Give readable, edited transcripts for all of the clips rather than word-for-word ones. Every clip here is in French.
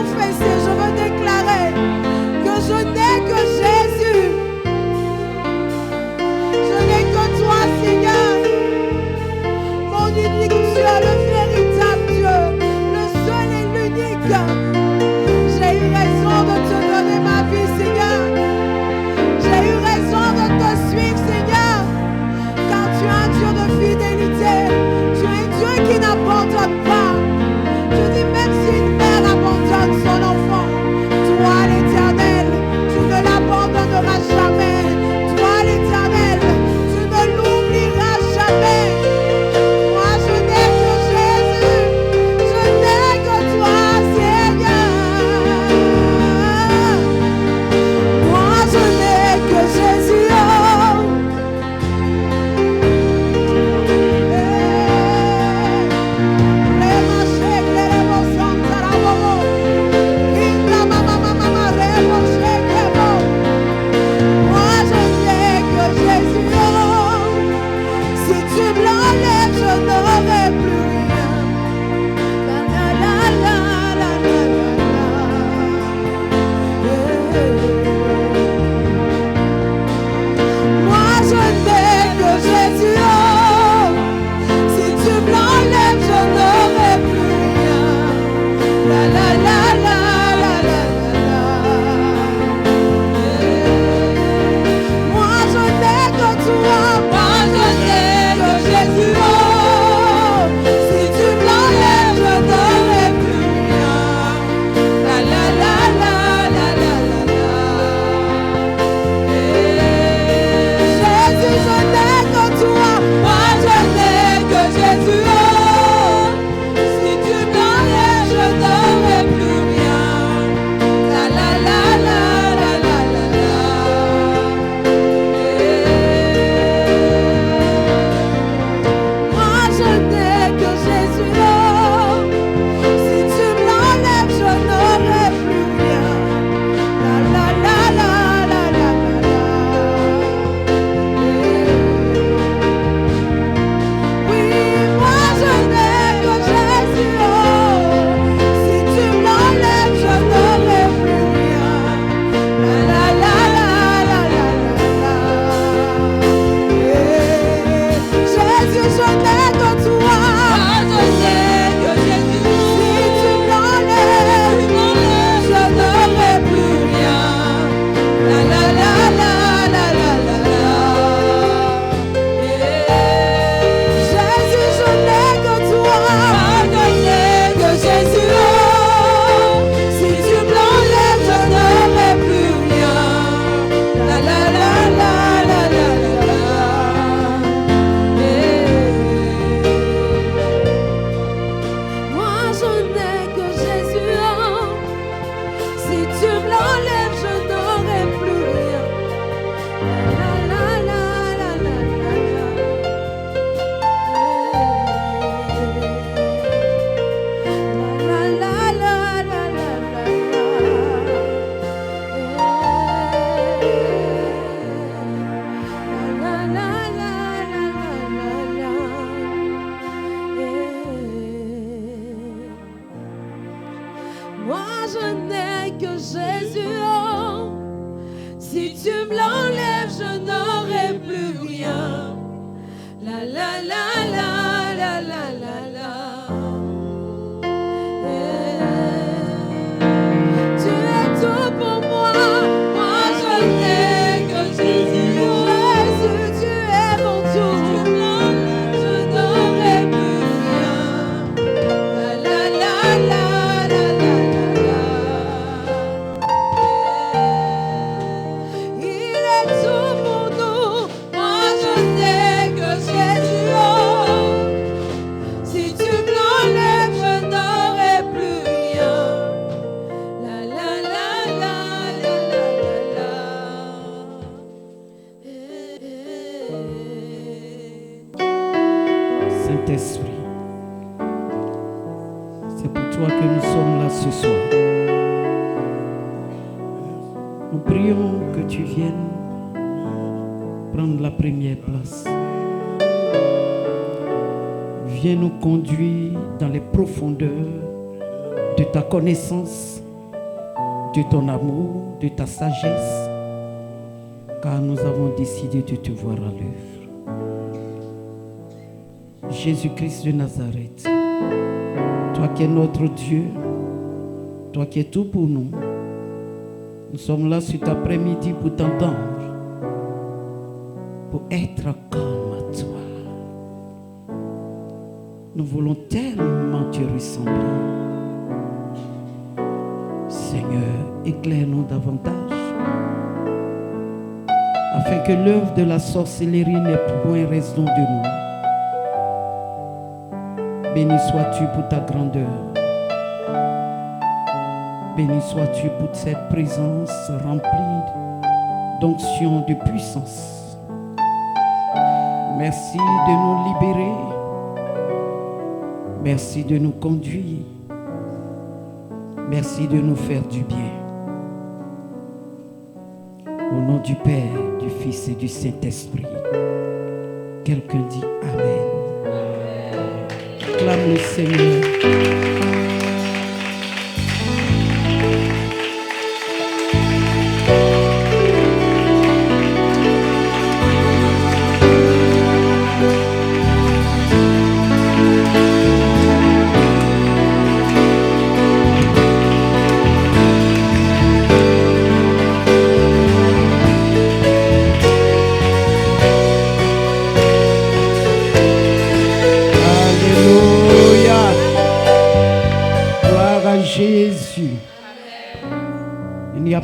confesser, je veux déclarer que je n'ai que Jésus. Je n'ai que toi, Seigneur. Mon unique Dieu, le véritable Dieu, le seul et l'unique. J'ai eu raison de te donner ma vie, Seigneur. J'ai eu raison de te suivre, Seigneur. Car tu es un Dieu de fidélité. Tu es un Dieu qui n'abandonne pas. Tu dis même si une mère abandonne son enfant, toi l'Éternel, tu ne l'abandonneras jamais. Toi l'Éternel, tu ne l'oublieras jamais. Moi je n'ai que Jésus, je n'ai que toi Seigneur. Moi je n'ai que Jésus. Viens nous conduire dans les profondeurs de ta connaissance de ton amour, de ta sagesse, car nous avons décidé de te voir à l'œuvre. Jésus-Christ de Nazareth, toi qui es notre Dieu, toi qui es tout pour nous, nous sommes là cet après-midi pour t'entendre, pour être comme à toi. Nous voulons tellement te ressembler. Seigneur, éclaire-nous davantage, afin que l'œuvre de la sorcellerie n'ait point raison de nous. Béni sois-tu pour ta grandeur. Béni sois-tu pour cette présence remplie d'onction, de puissance. Merci de nous libérer. Merci de nous conduire. Merci de nous faire du bien. Au nom du Père, du Fils et du Saint-Esprit. Quelqu'un dit Amen. Acclame le Seigneur.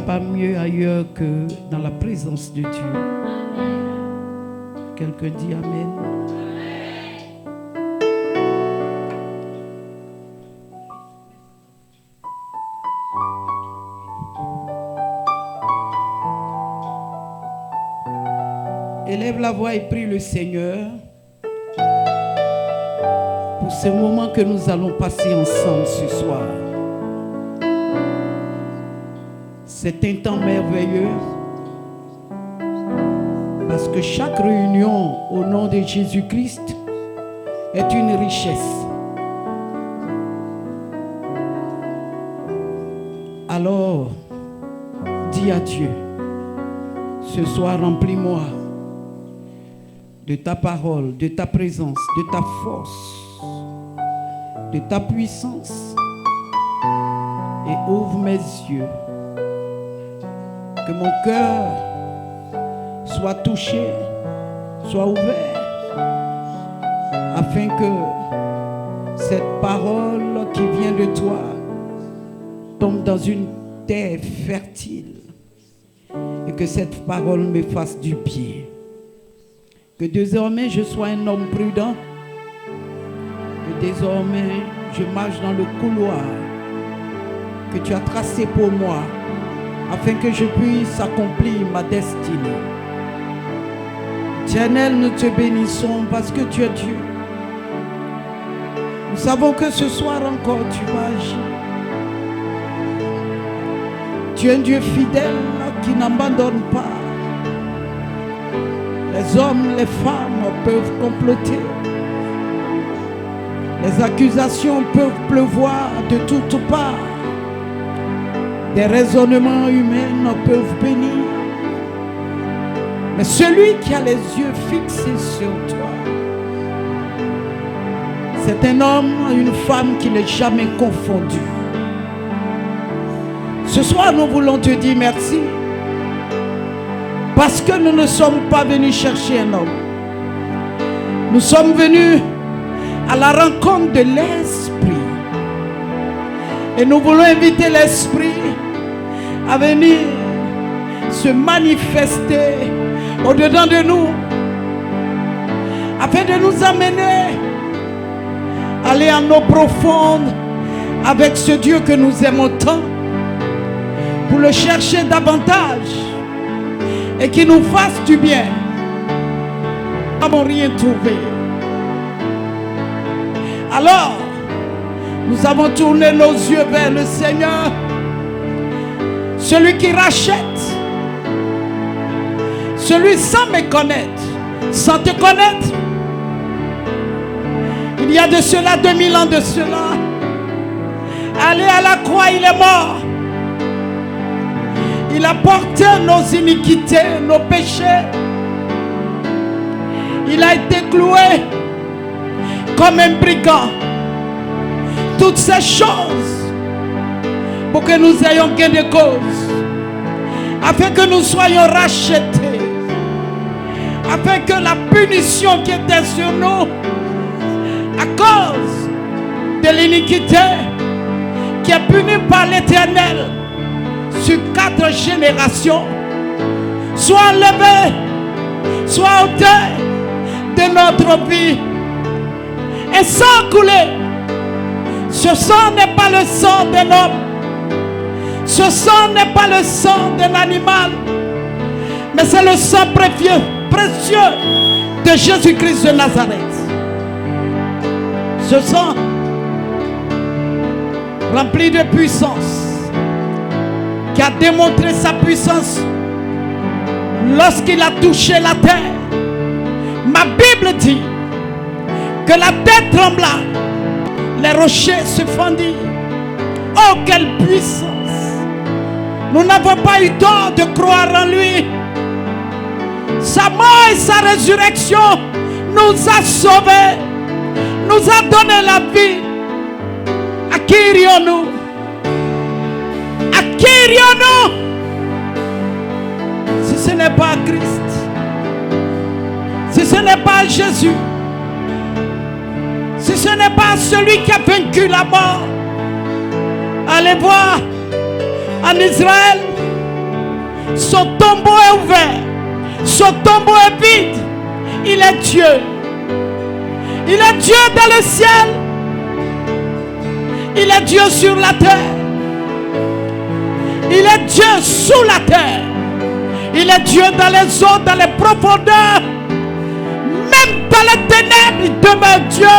Pas mieux ailleurs que dans la présence de Dieu. Quelqu'un dit Amen. Élève la voix et prie le Seigneur pour ce moment que nous allons passer ensemble ce soir. C'est un temps merveilleux parce que chaque réunion au nom de Jésus-Christ est une richesse. Alors, dis à Dieu, ce soir remplis-moi de ta parole, de ta présence, de ta force, de ta puissance et ouvre mes yeux. Que mon cœur soit touché, soit ouvert, afin que cette parole qui vient de toi tombe dans une terre fertile et que cette parole me fasse du bien. Que désormais je sois un homme prudent, que désormais je marche dans le couloir que tu as tracé pour moi, afin que je puisse accomplir ma destinée. Éternel, nous te bénissons parce que tu es Dieu. Nous savons que ce soir encore tu vas agir. Tu es un Dieu fidèle qui n'abandonne pas. Les hommes, les femmes peuvent comploter. Les accusations peuvent pleuvoir de toutes parts. Des raisonnements humains peuvent bénir. Mais celui qui a les yeux fixés sur toi, c'est un homme, une femme qui n'est jamais confondu. Ce soir, nous voulons te dire merci. Parce que nous ne sommes pas venus chercher un homme. Nous sommes venus à la rencontre de l'Esprit. Et nous voulons inviter l'Esprit à venir se manifester au-dedans de nous, afin de nous amener à aller en eau profonde avec ce Dieu que nous aimons tant, pour le chercher davantage et qu'il nous fasse du bien. Nous n'avons rien trouvé. Alors, nous avons tourné nos yeux vers le Seigneur, celui qui rachète, celui sans me connaître, sans te connaître. Il y a de cela 2000 ans de cela, aller à la croix, il est mort. a porté nos iniquités, nos péchés. Il a été cloué comme un brigand. Toutes ces choses pour que nous ayons gain de cause, afin que nous soyons rachetés, afin que la punition qui était sur nous à cause de l'iniquité qui est punie par l'Éternel sur 4 générations soit enlevée, soit ôtée de notre vie et sans couler. Ce sang n'est pas le sang d'un homme, ce sang n'est pas le sang d'un animal, mais c'est le sang précieux de Jésus-Christ de Nazareth. Ce sang rempli de puissance, qui a démontré sa puissance lorsqu'il a touché la terre. Ma Bible dit que la terre trembla, les rochers se fendirent. Oh, quelle puissance! Nous n'avons pas eu tort de croire en lui. Sa mort et sa résurrection nous a sauvés, nous a donné la vie. À qui irions-nous? À qui irions-nous si ce n'est pas Christ, si ce n'est pas Jésus, si ce n'est pas celui qui a vaincu la mort? Allez voir en Israël, son tombeau est ouvert, son tombeau est vide. Il est Dieu, il est Dieu dans le ciel, il est Dieu sur la terre, il est Dieu sous la terre, il est Dieu dans les eaux, dans les profondeurs, même dans les ténèbres. Il demeure Dieu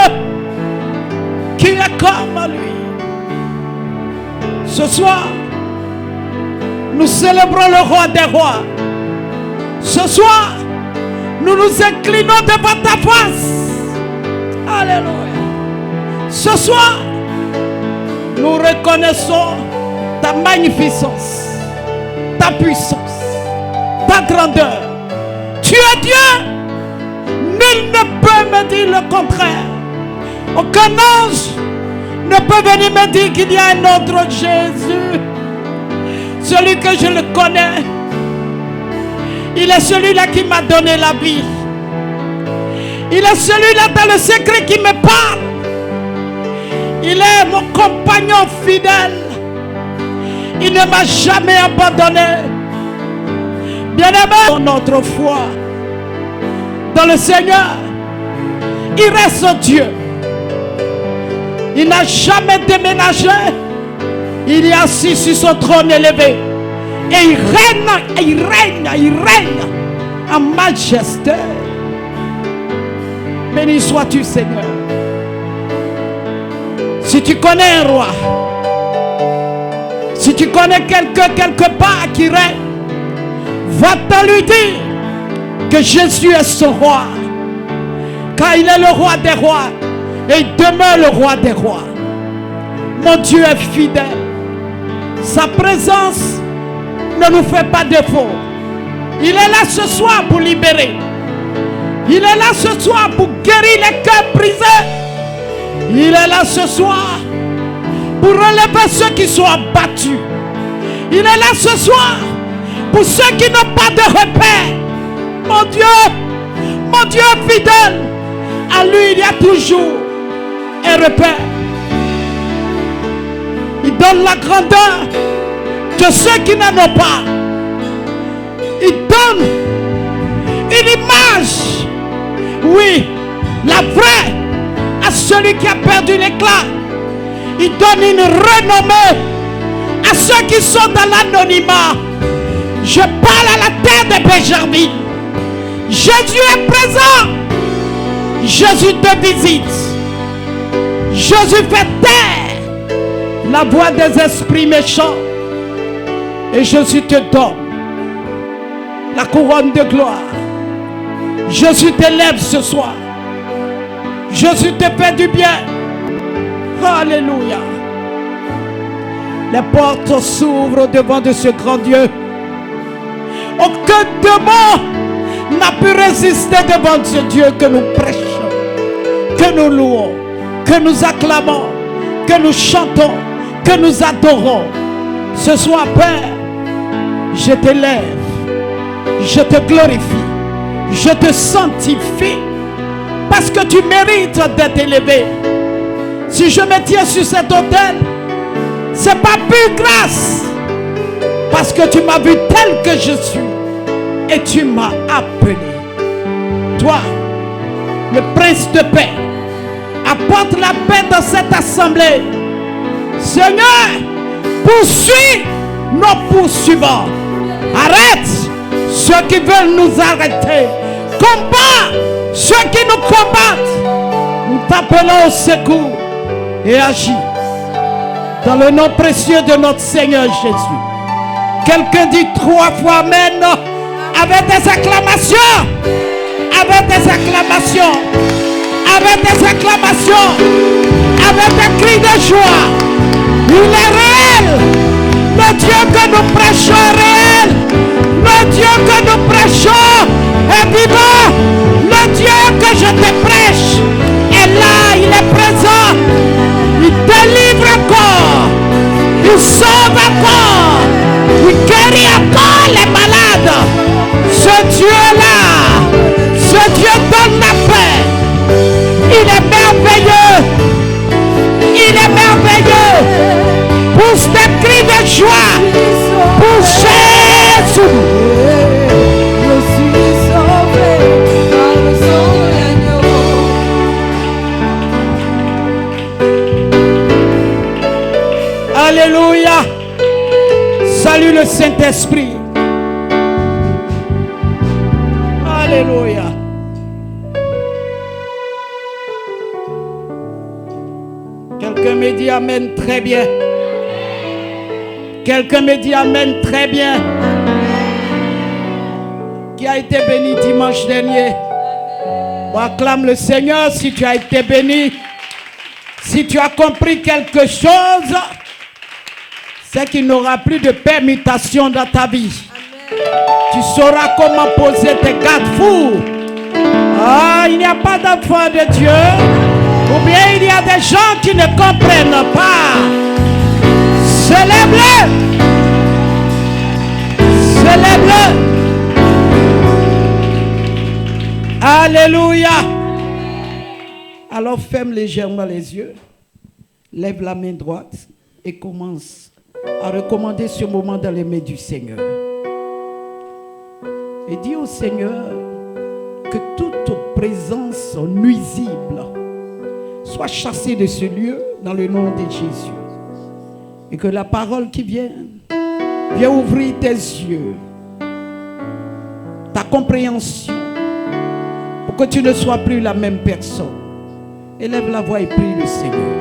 qui est comme lui. Ce soir, nous célébrons le roi des rois. Ce soir, nous nous inclinons devant ta face. Alléluia. Ce soir, nous reconnaissons ta magnificence, ta puissance, ta grandeur. Tu es Dieu. Nul ne peut me dire le contraire. Aucun ange ne peut venir me dire qu'il y a un autre Jésus. Celui que je le connais, il est celui-là qui m'a donné la vie. Il est celui-là dans le secret qui me parle. Il est mon compagnon fidèle. Il ne m'a jamais abandonné. Bien-aimé, notre foi dans le Seigneur, il reste Dieu. Il n'a jamais déménagé. Il est assis sur son trône élevé. Et il règne en majesté. Béni sois-tu, Seigneur. Si tu connais un roi, si tu connais quelqu'un quelque part qui règne, va-t'en lui dire que Jésus est son roi. Car il est le roi des rois. Et il demeure le roi des rois. Mon Dieu est fidèle. Sa présence ne nous fait pas défaut. Il est là ce soir pour libérer. Il est là ce soir pour guérir les cœurs brisés. Il est là ce soir pour relever ceux qui sont abattus. Il est là ce soir pour ceux qui n'ont pas de repère. Mon Dieu est fidèle. À lui il y a toujours un repère. Il donne la grandeur de ceux qui n'en ont pas. Il donne une image, oui, la vraie, à celui qui a perdu l'éclat. Il donne une renommée à ceux qui sont dans l'anonymat. Je parle à la terre de Benjamin. Jésus est présent. Jésus te visite. Jésus fait taire la voix des esprits méchants. Et Jésus te donne la couronne de gloire. Jésus t'élève ce soir. Jésus te fait du bien. Alléluia. Les portes s'ouvrent devant de ce grand Dieu. Aucun démon n'a pu résister devant ce Dieu que nous prêchons, que nous louons, que nous acclamons, que nous chantons, que nous adorons. Ce soir, Père, je t'élève, je te glorifie, je te sanctifie, parce que tu mérites d'être élevé. Si je me tiens sur cet autel, c'est pas pure grâce, parce que tu m'as vu tel que je suis et tu m'as appelé. Toi, le prince de paix, apporte la paix dans cette assemblée. Seigneur, poursuis nos poursuivants. Arrête ceux qui veulent nous arrêter. Combat ceux qui nous combattent. Nous t'appelons au secours et agis dans le nom précieux de notre Seigneur Jésus. Quelqu'un dit 3 fois Amen avec des acclamations. Avec des acclamations. Avec des acclamations. Avec des cris de joie. Il est réel. Le Dieu que nous prêchons est réel. Le Dieu que nous prêchons est vivant. Le Dieu que je te prêche est là, il est présent. Il délivre encore. Il sauve encore. Il guérit encore les malades. Ce Dieu-là, ce Dieu donne la paix. Il est merveilleux. Il est merveilleux. Pousse des cris de joie pour Jésus. Je suis sauvé par le sang de l'agneau. Alléluia. Salut le Saint-Esprit. Alléluia. Quelqu'un me dit Amen, très bien. Quelqu'un me dit Amen, très bien. Qui a été béni dimanche dernier? On acclame le Seigneur si tu as été béni. Si tu as compris quelque chose, c'est qu'il n'y aura plus de permutation dans ta vie. Tu sauras comment poser tes garde-fous. Ah, il n'y a pas d'enfant de Dieu. Ou bien il y a des gens qui ne comprennent pas. Célèbre-le. Célèbre-le. Alléluia. Alors ferme légèrement les yeux. Lève la main droite et commence à recommander ce moment dans les mains du Seigneur. Et dis au Seigneur que toute présence nuisible soit chassée de ce lieu dans le nom de Jésus. Et que la parole qui vient ouvrir tes yeux, ta compréhension, pour que tu ne sois plus la même personne. Élève la voix et prie le Seigneur.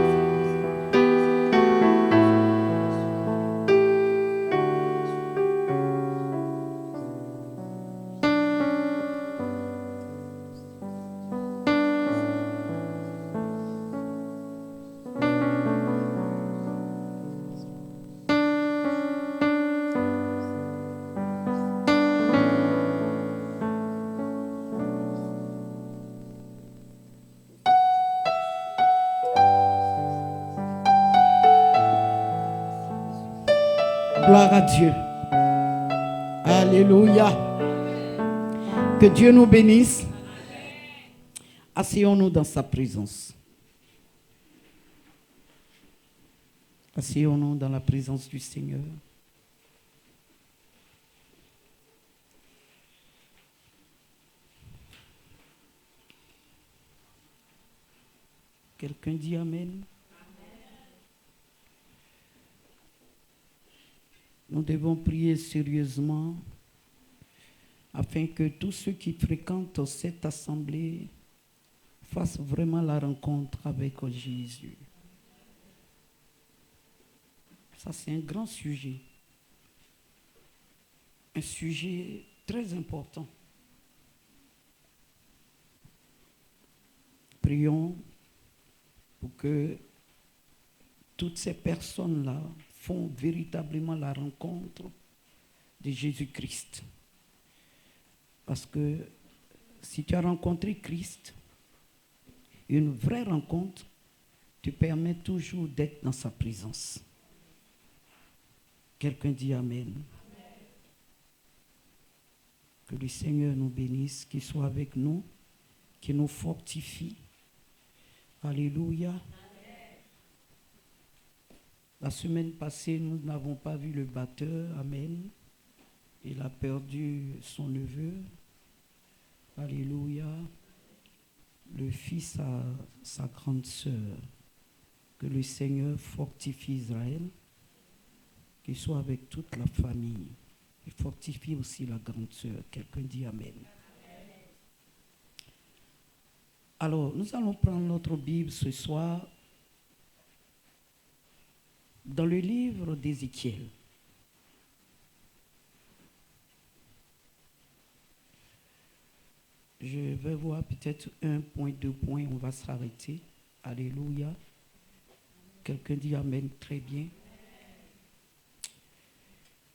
Gloire à Dieu. Alléluia. Que Dieu nous bénisse. Asseyons-nous dans sa présence. Asseyons-nous dans la présence du Seigneur. Quelqu'un dit Amen. Nous devons prier sérieusement afin que tous ceux qui fréquentent cette assemblée fassent vraiment la rencontre avec Jésus. Ça, c'est un grand sujet. Un sujet très important. Prions pour que toutes ces personnes-là font véritablement la rencontre de Jésus-Christ. Parce que si tu as rencontré Christ, une vraie rencontre te permet toujours d'être dans sa présence. Quelqu'un dit Amen. Que le Seigneur nous bénisse, qu'il soit avec nous, qu'il nous fortifie. Alléluia. La semaine passée, nous n'avons pas vu le batteur. Amen. Il a perdu son neveu. Alléluia. Le fils à sa grande sœur. Que le Seigneur fortifie Israël. Qu'il soit avec toute la famille. Et fortifie aussi la grande sœur. Quelqu'un dit Amen. Alors, nous allons prendre notre Bible ce soir dans le livre d'Ézéchiel. Je vais voir peut-être 1 point, 2 points, on va s'arrêter. Alléluia. Quelqu'un dit Amen, très bien.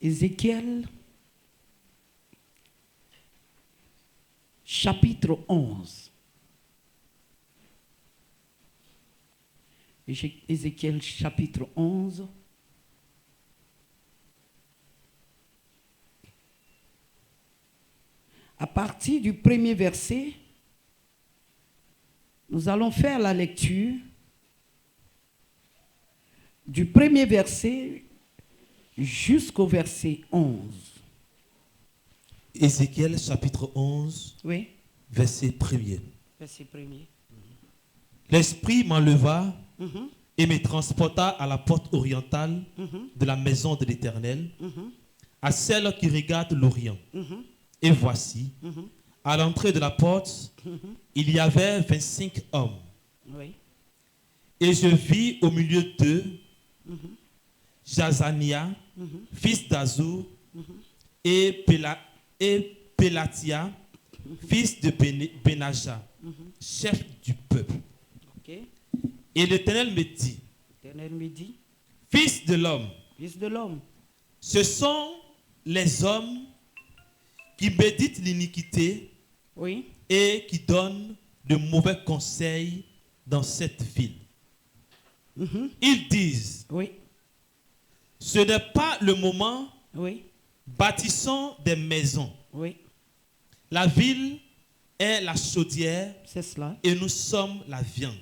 Ézéchiel, chapitre 11. Ézéchiel, chapitre 11. À partir du premier verset, nous allons faire la lecture du premier verset jusqu'au verset 11. Ézéchiel chapitre 11, Oui. verset 1er. Verset 1er. L'Esprit m'enleva et me transporta à la porte orientale de la maison de l'Éternel, à celle qui regarde l'Orient. Et voici, à l'entrée de la porte, il y avait 25 hommes. Oui. Et je vis au milieu d'eux Jazania, fils d'Azur, et Pélatia, fils de Benaja, chef du peuple. Okay. Et l'Éternel me dit, L'Éternel me dit, fils de l'homme, fils de l'homme, ce sont les hommes qui méditent l'iniquité oui, et qui donnent de mauvais conseils dans cette ville. Ils disent, oui, ce n'est pas le moment, oui, bâtissons des maisons. oui, La ville est la chaudière c'est cela. et nous sommes la viande.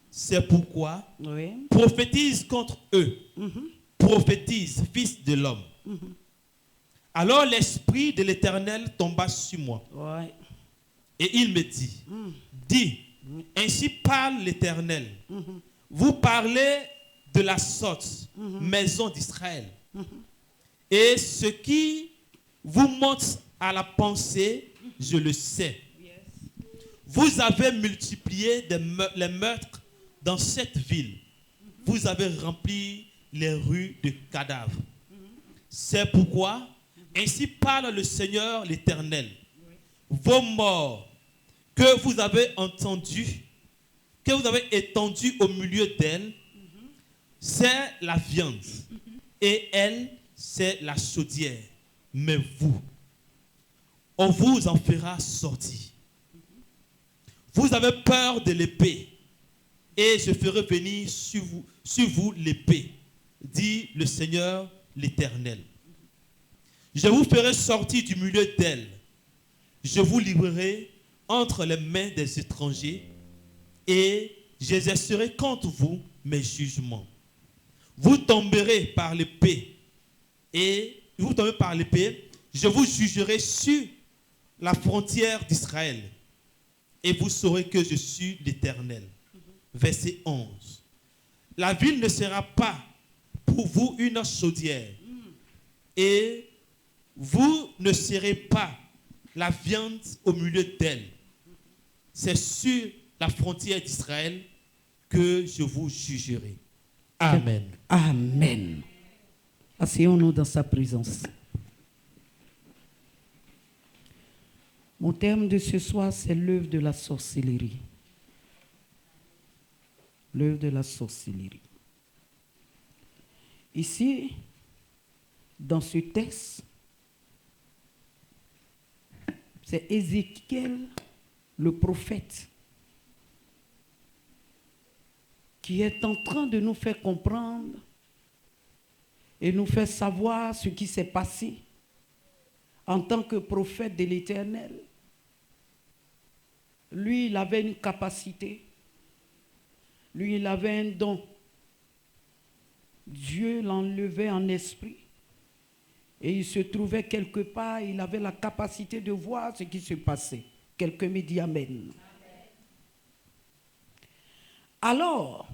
C'est pourquoi Oui, prophétise contre eux. Prophétise, fils de l'homme. Alors l'Esprit de l'Éternel tomba sur moi. oui, Et il me dit, dis, ainsi parle l'Éternel. Vous parlez de la sorte, maison d'Israël. Et ce qui vous monte à la pensée, je le sais. Vous avez multiplié les meurtres dans cette ville. Vous avez rempli les rues de cadavres. C'est pourquoi, ainsi parle le Seigneur l'Éternel. Vos morts que vous avez entendus, que vous avez étendus au milieu d'elle, c'est la viande. Et elle, c'est la chaudière. Mais vous, on vous en fera sortir. Vous avez peur de l'épée, et je ferai venir sur vous l'épée, dit le Seigneur l'Éternel. Je vous ferai sortir du milieu d'elle. Je vous livrerai entre les mains des étrangers, et j'exercerai contre vous mes jugements. Vous tomberez par l'épée, et vous tomberez par l'épée, je vous jugerai sur la frontière d'Israël, et vous saurez que je suis l'Éternel. Verset 11. La ville ne sera pas pour vous une chaudière, et vous ne serez pas la viande au milieu d'elle. C'est sur la frontière d'Israël que je vous jugerai. Amen. Amen. Asseyons-nous dans sa présence. Mon terme de ce soir, c'est l'œuvre de la sorcellerie. L'œuvre de la sorcellerie. Ici, dans ce texte, C'est Ézéchiel, le prophète, qui est en train de nous faire comprendre et nous faire savoir ce qui s'est passé en tant que prophète de l'Éternel. Lui, il avait une capacité. Lui, il avait un don. Dieu l'enlevait en esprit. Et il se trouvait quelque part, il avait la capacité de voir ce qui se passait. Quelqu'un me dit Amen. Alors,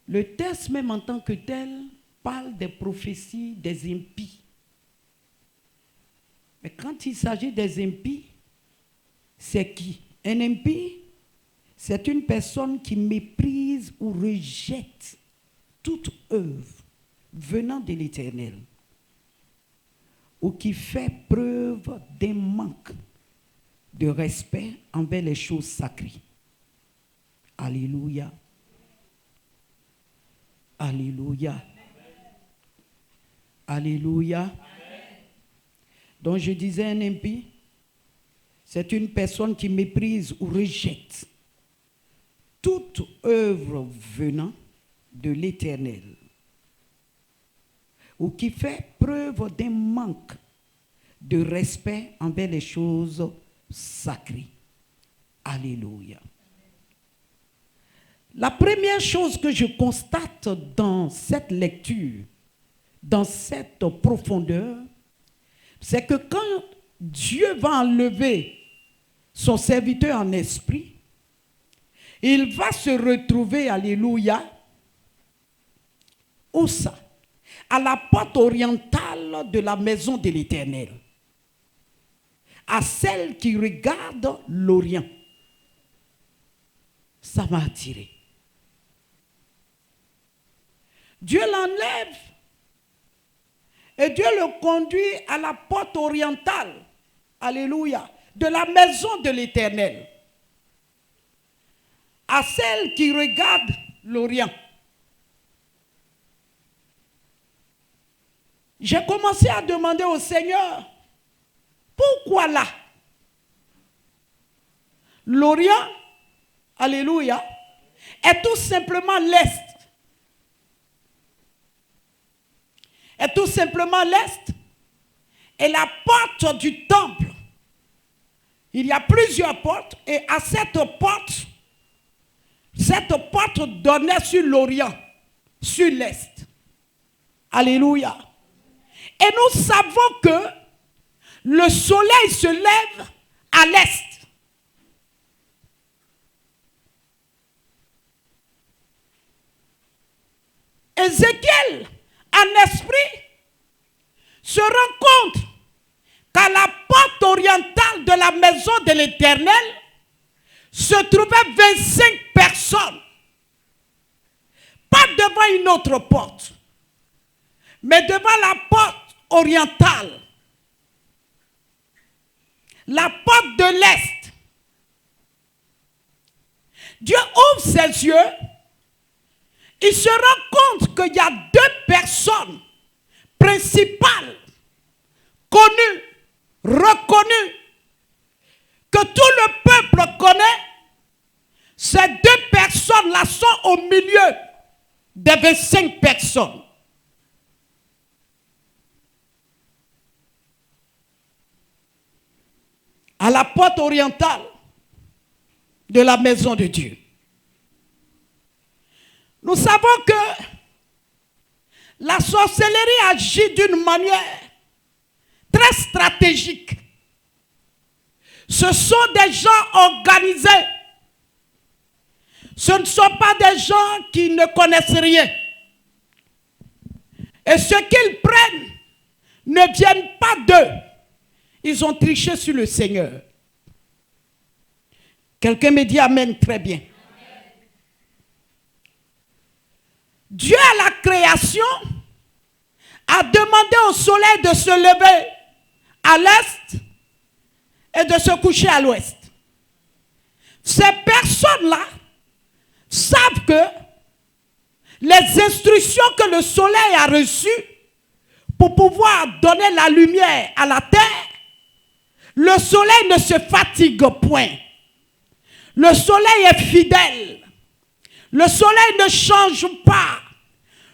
le texte même en tant que tel parle des prophéties des impies. Mais quand il s'agit des impies, c'est qui? Un impie, c'est une personne qui méprise ou rejette toute œuvre venant de l'Éternel, ou qui fait preuve d'un manque de respect envers les choses sacrées. Alléluia. Alléluia. Alléluia. Donc je disais, un impie, c'est une personne qui méprise ou rejette toute œuvre venant de l'Éternel, ou qui fait preuve d'un manque de respect envers les choses sacrées. Alléluia. La première chose que je constate dans cette lecture, dans cette profondeur, c'est que quand Dieu va enlever son serviteur en esprit, il va se retrouver, alléluia, où ça? À la porte orientale de la maison de l'Éternel, à celle qui regarde l'Orient. Ça m'a attiré. Dieu l'enlève et Dieu le conduit à la porte orientale, alléluia, de la maison de l'Éternel, à celle qui regarde l'Orient. J'ai commencé à demander au Seigneur, pourquoi là? L'Orient, alléluia, est tout simplement l'Est. Est tout simplement l'Est. Et la porte du temple, il y a plusieurs portes, et à cette porte donnait sur l'Orient, sur l'Est. Alléluia. Et nous savons que le soleil se lève à l'Est. Ézéchiel, en esprit, se rend compte qu'à la porte orientale de la maison de l'Éternel se trouvaient 25 personnes. Pas devant une autre porte, mais devant la porte orientale, la porte de l'Est. Dieu ouvre ses yeux, il se rend compte qu'il y a deux personnes principales, connues, reconnues, que tout le peuple connaît. Ces deux personnes-là sont au milieu des 25 personnes. À la porte orientale de la maison de Dieu. Nous savons que la sorcellerie agit d'une manière très stratégique. Ce sont des gens organisés. Ce ne sont pas des gens qui ne connaissent rien. Et ce qu'ils prennent ne viennent pas d'eux. Ils ont triché sur le Seigneur. Quelqu'un me dit Amen, très bien. Amen. Dieu à la création a demandé au soleil de se lever à l'est et de se coucher à l'ouest. Ces personnes-là savent que les instructions que le soleil a reçues pour pouvoir donner la lumière à la terre, le soleil ne se fatigue point. Le soleil est fidèle. Le soleil ne change pas.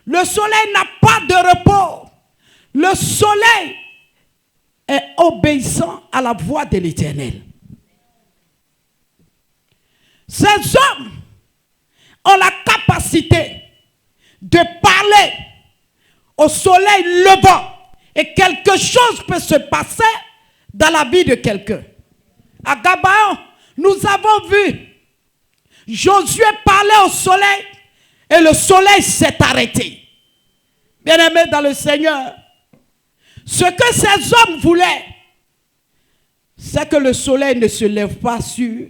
Le soleil n'a pas de repos. Le soleil est obéissant à la voix de l'Éternel. Ces hommes ont la capacité de parler au soleil levant et quelque chose peut se passer dans la vie de quelqu'un. À Gabaon, nous avons vu Josué parler au soleil et le soleil s'est arrêté. Bien-aimés dans le Seigneur, ce que ces hommes voulaient, c'est que le soleil ne se lève pas sur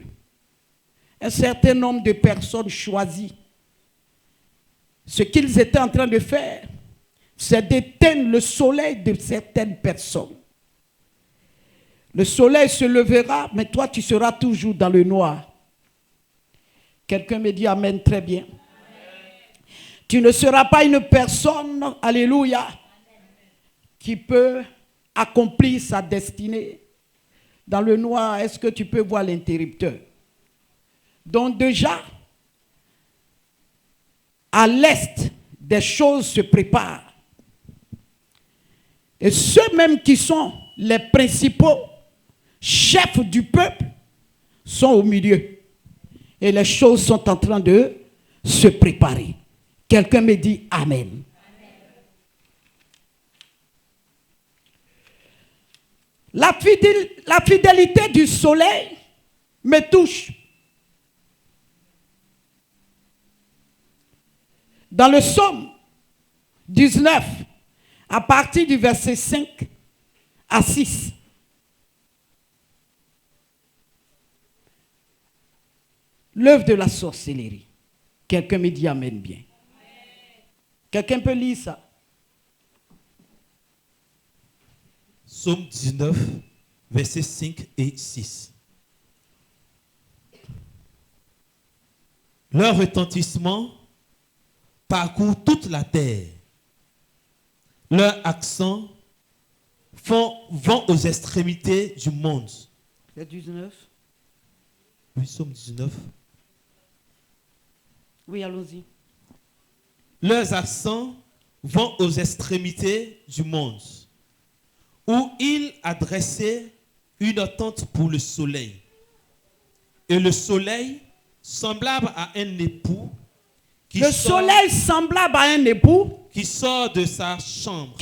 un certain nombre de personnes choisies. Ce qu'ils étaient en train de faire, c'est d'éteindre le soleil de certaines personnes. Le soleil se levera, mais toi tu seras toujours dans le noir. Quelqu'un me dit amen, très bien. Amen. Tu ne seras pas une personne, alléluia, qui peut accomplir sa destinée. Dans le noir, est-ce que tu peux voir l'interrupteur? Donc déjà, à l'est, des choses se préparent. Et ceux-mêmes qui sont les principaux chefs du peuple sont au milieu. Et les choses sont en train de se préparer. Quelqu'un me dit amen. La fidélité du soleil me touche. Dans le psaume 19, à partir du verset 5 à 6. L'œuvre de la sorcellerie. Quelqu'un me dit amen bien. Quelqu'un peut lire ça? Psaume 19, versets 5 et 6. Leur retentissement parcourt toute la terre. Leurs accents vont aux extrémités du monde. C'est 19? Oui, Psaume 19. Oui, allons-y. Leurs accents vont aux extrémités du monde, où il a dressé une tente pour le soleil. Et le soleil, semblable à un époux, soleil semblable à un époux qui sort de sa chambre,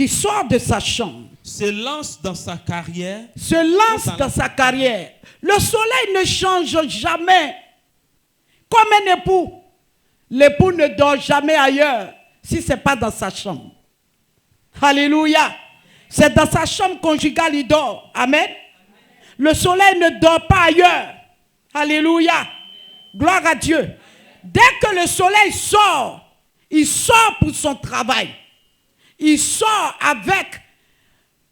se lance dans sa carrière. Le soleil ne change jamais. Comme un époux. L'époux ne dort jamais ailleurs si ce n'est pas dans sa chambre. Alléluia. C'est dans sa chambre conjugale il dort. Amen. Le soleil ne dort pas ailleurs. Alléluia. Gloire à Dieu. Dès que le soleil sort, il sort pour son travail. Il sort avec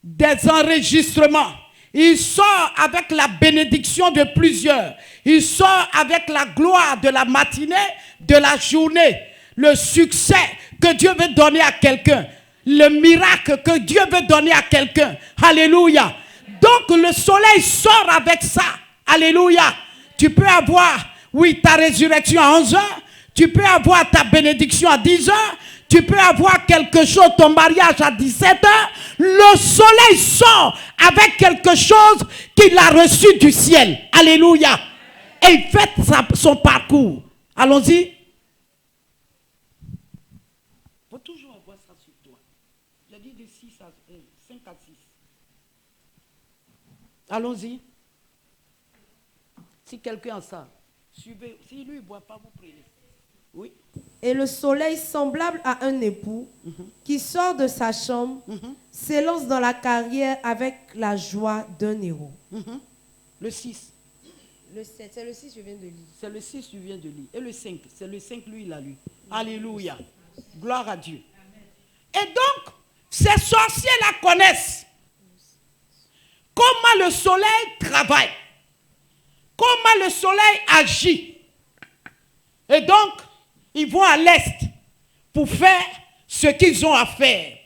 des enregistrements. Il sort avec la bénédiction de plusieurs. Il sort avec la gloire de la matinée, de la journée. Le succès que Dieu veut donner à quelqu'un. Le miracle que Dieu veut donner à quelqu'un. Alléluia. Donc le soleil sort avec ça. Alléluia. Tu peux avoir, oui, ta résurrection à 11h. Tu peux avoir ta bénédiction à 10h. Tu peux avoir quelque chose, ton mariage à 17h. Le soleil sort avec quelque chose qu'il a reçu du ciel. Alléluia. Et il fait son parcours. Allons-y. Il faut toujours avoir ça sur toi. J'ai dit de 5 à 6. Allons-y. Si quelqu'un a ça, suivez. Si lui ne boit pas, vous priez. Oui. Et le soleil semblable à un époux qui sort de sa chambre, s'élance dans la carrière avec la joie d'un héros. Le 6. Le 7, c'est le 6 je viens de lire. C'est le 6 tu viens de lire. Et le 5, c'est le 5 lui il a lu. Alléluia. Gloire à Dieu. Et donc, ces sorciers la connaissent. Comment le soleil travaille. Comment le soleil agit. Et donc, ils vont à l'est pour faire ce qu'ils ont à faire.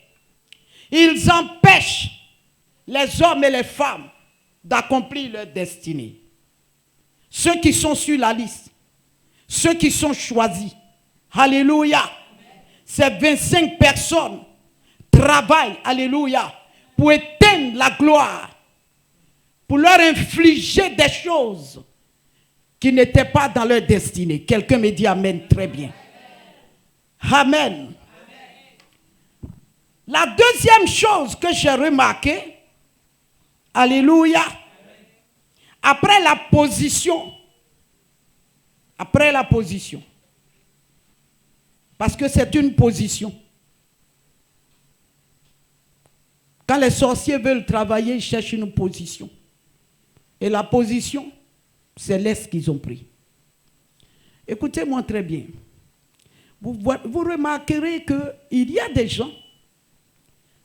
Ils empêchent les hommes et les femmes d'accomplir leur destinée. Ceux qui sont sur la liste, ceux qui sont choisis. Alléluia. Ces 25 personnes travaillent, alléluia, pour éteindre la gloire, pour leur infliger des choses qui n'étaient pas dans leur destinée. Quelqu'un me dit amen, très bien. Amen. La deuxième chose que j'ai remarquée, alléluia, après la position, parce que c'est une position. Quand les sorciers veulent travailler, ils cherchent une position. Et la position, c'est l'est qu'ils ont pris. Écoutez-moi très bien. Vous remarquerez qu'il y a des gens,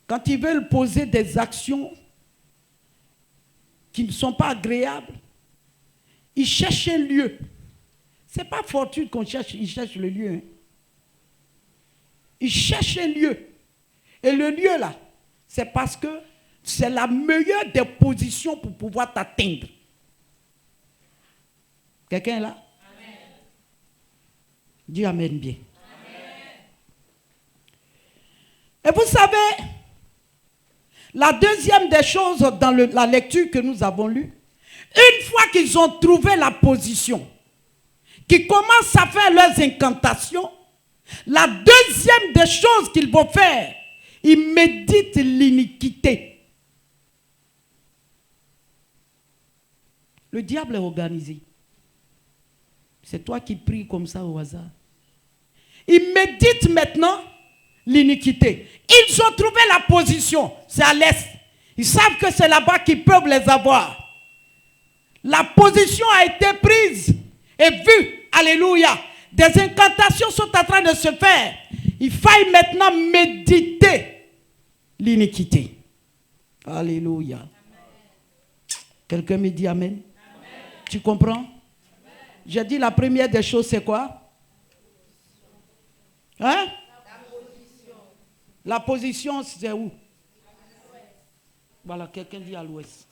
quand ils veulent poser des actions qui ne sont pas agréables, ils cherchent un lieu. Ce n'est pas fortune qu'on cherche, ils cherchent le lieu. Hein. Ils cherchent un lieu. Et le lieu là, c'est parce que c'est la meilleure des positions pour pouvoir t'atteindre. Quelqu'un est là? Amen. Dis amen bien. Amen. Et vous savez, la deuxième des choses dans la lecture que nous avons lue, une fois qu'ils ont trouvé la position, qu'ils commencent à faire leurs incantations, la deuxième des choses qu'ils vont faire, ils méditent l'iniquité. Le diable est organisé. C'est toi qui pries comme ça au hasard. Ils méditent maintenant l'iniquité. Ils ont trouvé la position, c'est à l'est. Ils savent que c'est là-bas qu'ils peuvent les avoir. La position a été prise et vue. Alléluia. Des incantations sont en train de se faire. Il faille maintenant méditer l'iniquité. Alléluia. Amen. Quelqu'un me dit amen. Amen. Tu comprends? J'ai dit la première des choses, c'est quoi? Hein? La position, c'est où? Voilà, quelqu'un dit à l'ouest.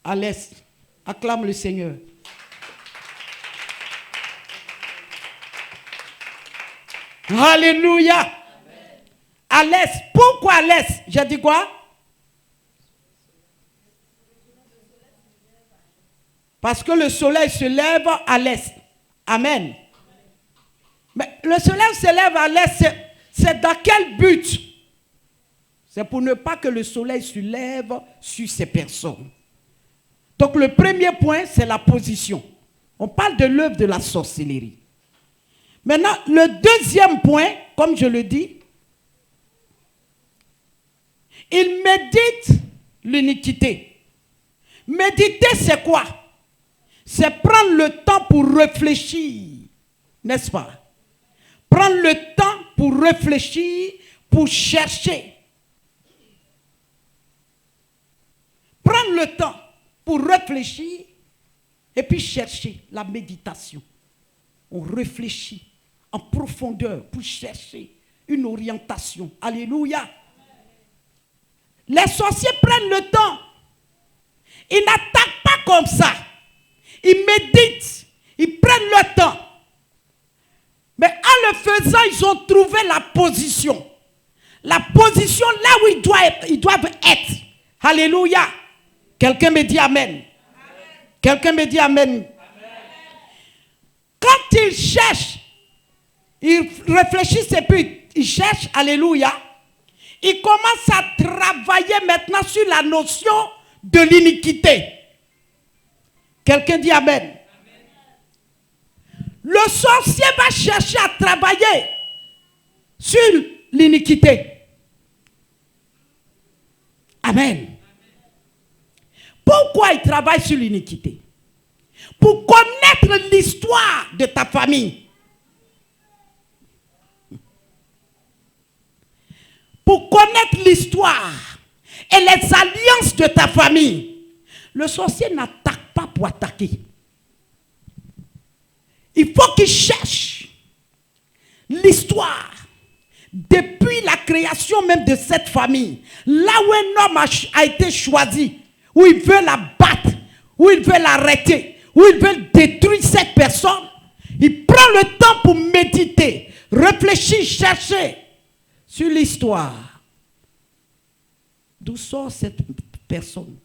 À l'est. Acclame le Seigneur. Alléluia. Amen. À l'est. Pourquoi à l'est? J'ai dit quoi? Parce que le soleil se lève à l'est. Amen. Mais le soleil se lève à l'est, c'est dans quel but? C'est pour ne pas que le soleil se lève sur ces personnes. Donc le premier point, c'est la position. On parle de l'œuvre de la sorcellerie. Maintenant, le deuxième point, comme je le dis, il médite l'iniquité. Méditer, c'est quoi? C'est prendre le temps pour réfléchir, n'est-ce pas? Prendre le temps pour réfléchir, pour chercher. Prendre le temps pour réfléchir et puis chercher la méditation. On réfléchit en profondeur pour chercher une orientation. Alléluia. Les sorciers prennent le temps. Ils n'attaquent pas comme ça. Ils méditent. Ils prennent le temps. Mais en le faisant, ils ont trouvé la position. La position là où ils doivent être. Alléluia. Quelqu'un me dit amen. Amen. Quelqu'un me dit amen. Amen. Quand ils cherchent, ils réfléchissent et puis ils cherchent, alléluia, ils commencent à travailler maintenant sur la notion de l'iniquité. Quelqu'un dit amen. Amen. Le sorcier va chercher à travailler sur l'iniquité. Amen. Pourquoi il travaille sur l'iniquité? Pour connaître l'histoire de ta famille. Pour connaître l'histoire et les alliances de ta famille. Le sorcier n'attaque pas pour attaquer. Il faut qu'il cherche l'histoire depuis la création même de cette famille, là où un homme a été choisi, où il veut la battre, où il veut l'arrêter, où il veut détruire cette personne, il prend le temps pour méditer, réfléchir, chercher sur l'histoire. D'où sort cette personne?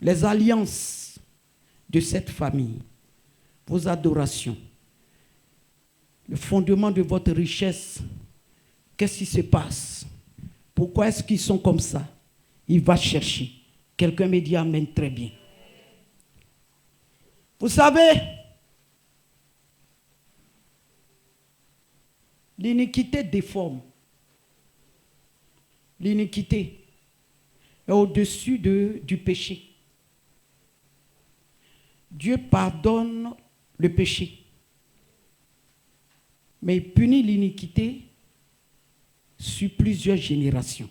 Les alliances de cette famille, vos adorations, le fondement de votre richesse. Qu'est-ce qui se passe? Pourquoi est-ce qu'ils sont comme ça? Il va chercher. Quelqu'un me dit amen, très bien. Vous savez, l'iniquité déforme. L'iniquité est au-dessus du péché. Dieu pardonne le péché, mais il punit l'iniquité sur plusieurs générations.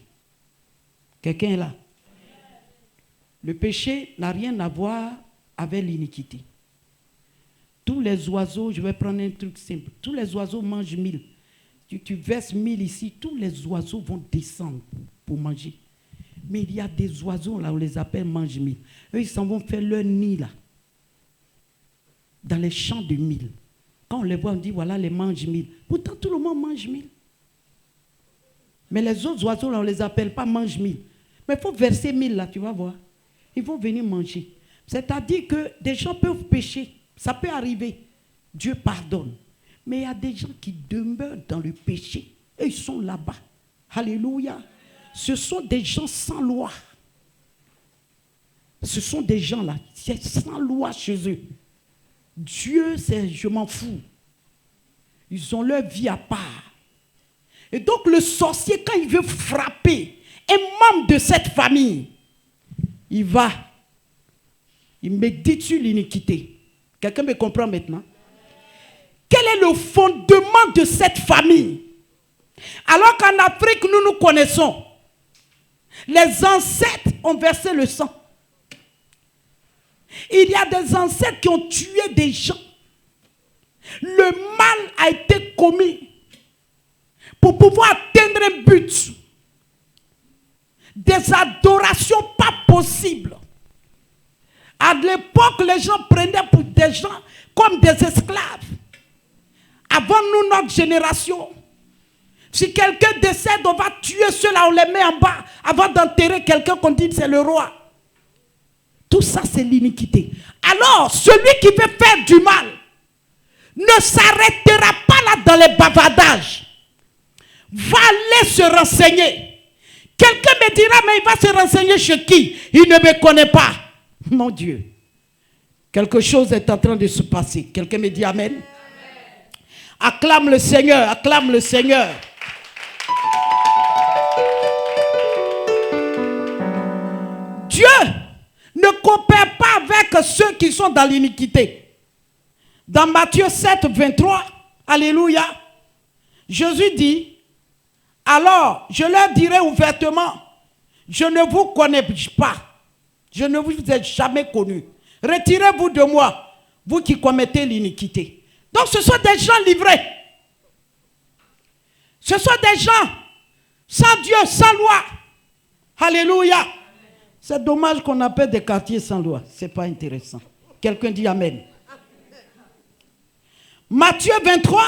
Quelqu'un est là? Le péché n'a rien à voir avec l'iniquité. Tous les oiseaux, je vais prendre un truc simple, tous les oiseaux mangent 1000. Tu verses 1000 ici, tous les oiseaux vont descendre pour manger. Mais il y a des oiseaux, là, on les appelle mange-1000. Eux, ils s'en vont faire leur nid, là, dans les champs de 1000. Quand on les voit, on dit, voilà les mange-1000. Pourtant, tout le monde mange 1000. Mais les autres oiseaux, là, on ne les appelle pas mange-1000. Mais il faut verser 1000, là, tu vas voir. Ils vont venir manger. C'est-à-dire que des gens peuvent pécher. Ça peut arriver. Dieu pardonne. Mais il y a des gens qui demeurent dans le péché. Et ils sont là-bas. Alléluia. Ce sont des gens sans loi. Ce sont des gens là, c'est sans loi chez eux. Dieu, c'est je m'en fous. Ils ont leur vie à part. Et donc le sorcier, quand il veut frapper un membre de cette famille, il médite sur l'iniquité. Quelqu'un me comprend maintenant? Quel est le fondement de cette famille? Alors qu'en Afrique, nous connaissons. Les ancêtres ont versé le sang. Il y a des ancêtres qui ont tué des gens. Le mal a été commis pour pouvoir atteindre un but. Des adorations pas possibles. À l'époque, les gens prenaient pour des gens comme des esclaves. Avant nous, notre génération, si quelqu'un décède, on va tuer ceux-là, on les met en bas avant d'enterrer quelqu'un qu'on dit c'est le roi. Tout ça, c'est l'iniquité. Alors, celui qui veut faire du mal ne s'arrêtera pas là dans les bavardages. Va aller se renseigner. Quelqu'un me dira, mais il va se renseigner chez qui? Il ne me connaît pas. Mon Dieu. Quelque chose est en train de se passer. Quelqu'un me dit amen. Amen. Acclame le Seigneur, acclame le Seigneur. Dieu ne coopère pas avec ceux qui sont dans l'iniquité. Dans Matthieu 7, 23, alléluia, Jésus dit, alors je leur dirai ouvertement, je ne vous connais pas, je ne vous ai jamais connu. Retirez-vous de moi, vous qui commettez l'iniquité. Donc ce sont des gens livrés. Ce sont des gens sans Dieu, sans loi. Alléluia. C'est dommage qu'on appelle des quartiers sans loi. Ce n'est pas intéressant. Quelqu'un dit amen. Matthieu 23,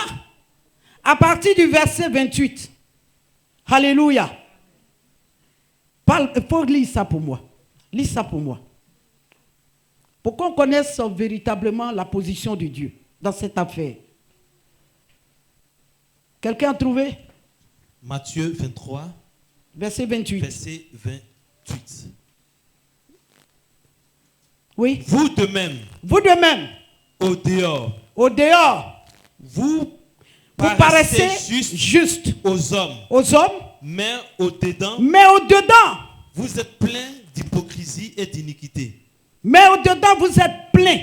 à partir du verset 28. Alléluia. Il faut lire ça pour moi. Lis ça pour moi. Pour qu'on connaisse véritablement la position de Dieu dans cette affaire. Quelqu'un a trouvé? Matthieu 23, verset 28. Verset 28. Oui. Vous de même. Vous de même. Au dehors. Au dehors. Vous paraissez juste aux hommes. Aux hommes. Mais au dedans. Mais au dedans. Vous êtes plein d'hypocrisie et d'iniquité. Mais au dedans vous êtes plein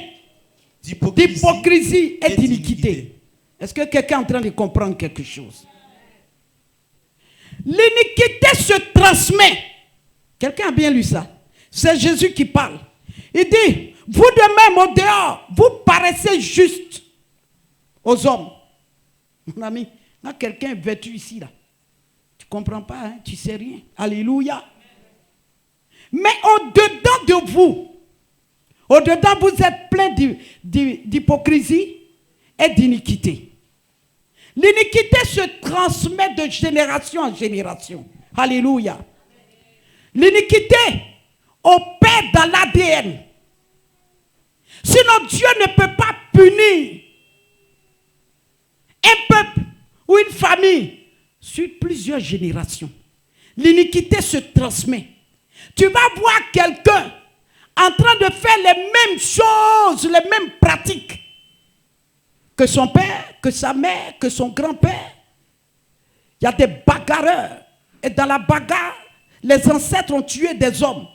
d'hypocrisie et d'iniquité. Est-ce que quelqu'un est en train de comprendre quelque chose? L'iniquité se transmet. Quelqu'un a bien lu ça? C'est Jésus qui parle. Il dit, vous de même au dehors, vous paraissez juste aux hommes. Mon ami, quand quelqu'un est vêtu ici, là, Tu ne comprends pas, hein? Tu ne sais rien. Alléluia. Mais au-dedans de vous, au-dedans, vous êtes plein d'hypocrisie et d'iniquité. L'iniquité se transmet de génération en génération. Alléluia. L'iniquité opère dans l'ADN. Sinon, Dieu ne peut pas punir un peuple ou une famille sur plusieurs générations. L'iniquité se transmet. Tu vas voir quelqu'un en train de faire les mêmes choses, les mêmes pratiques que son père, que sa mère, que son grand-père. Il y a des bagarreurs. Et dans la bagarre, les ancêtres ont tué des hommes.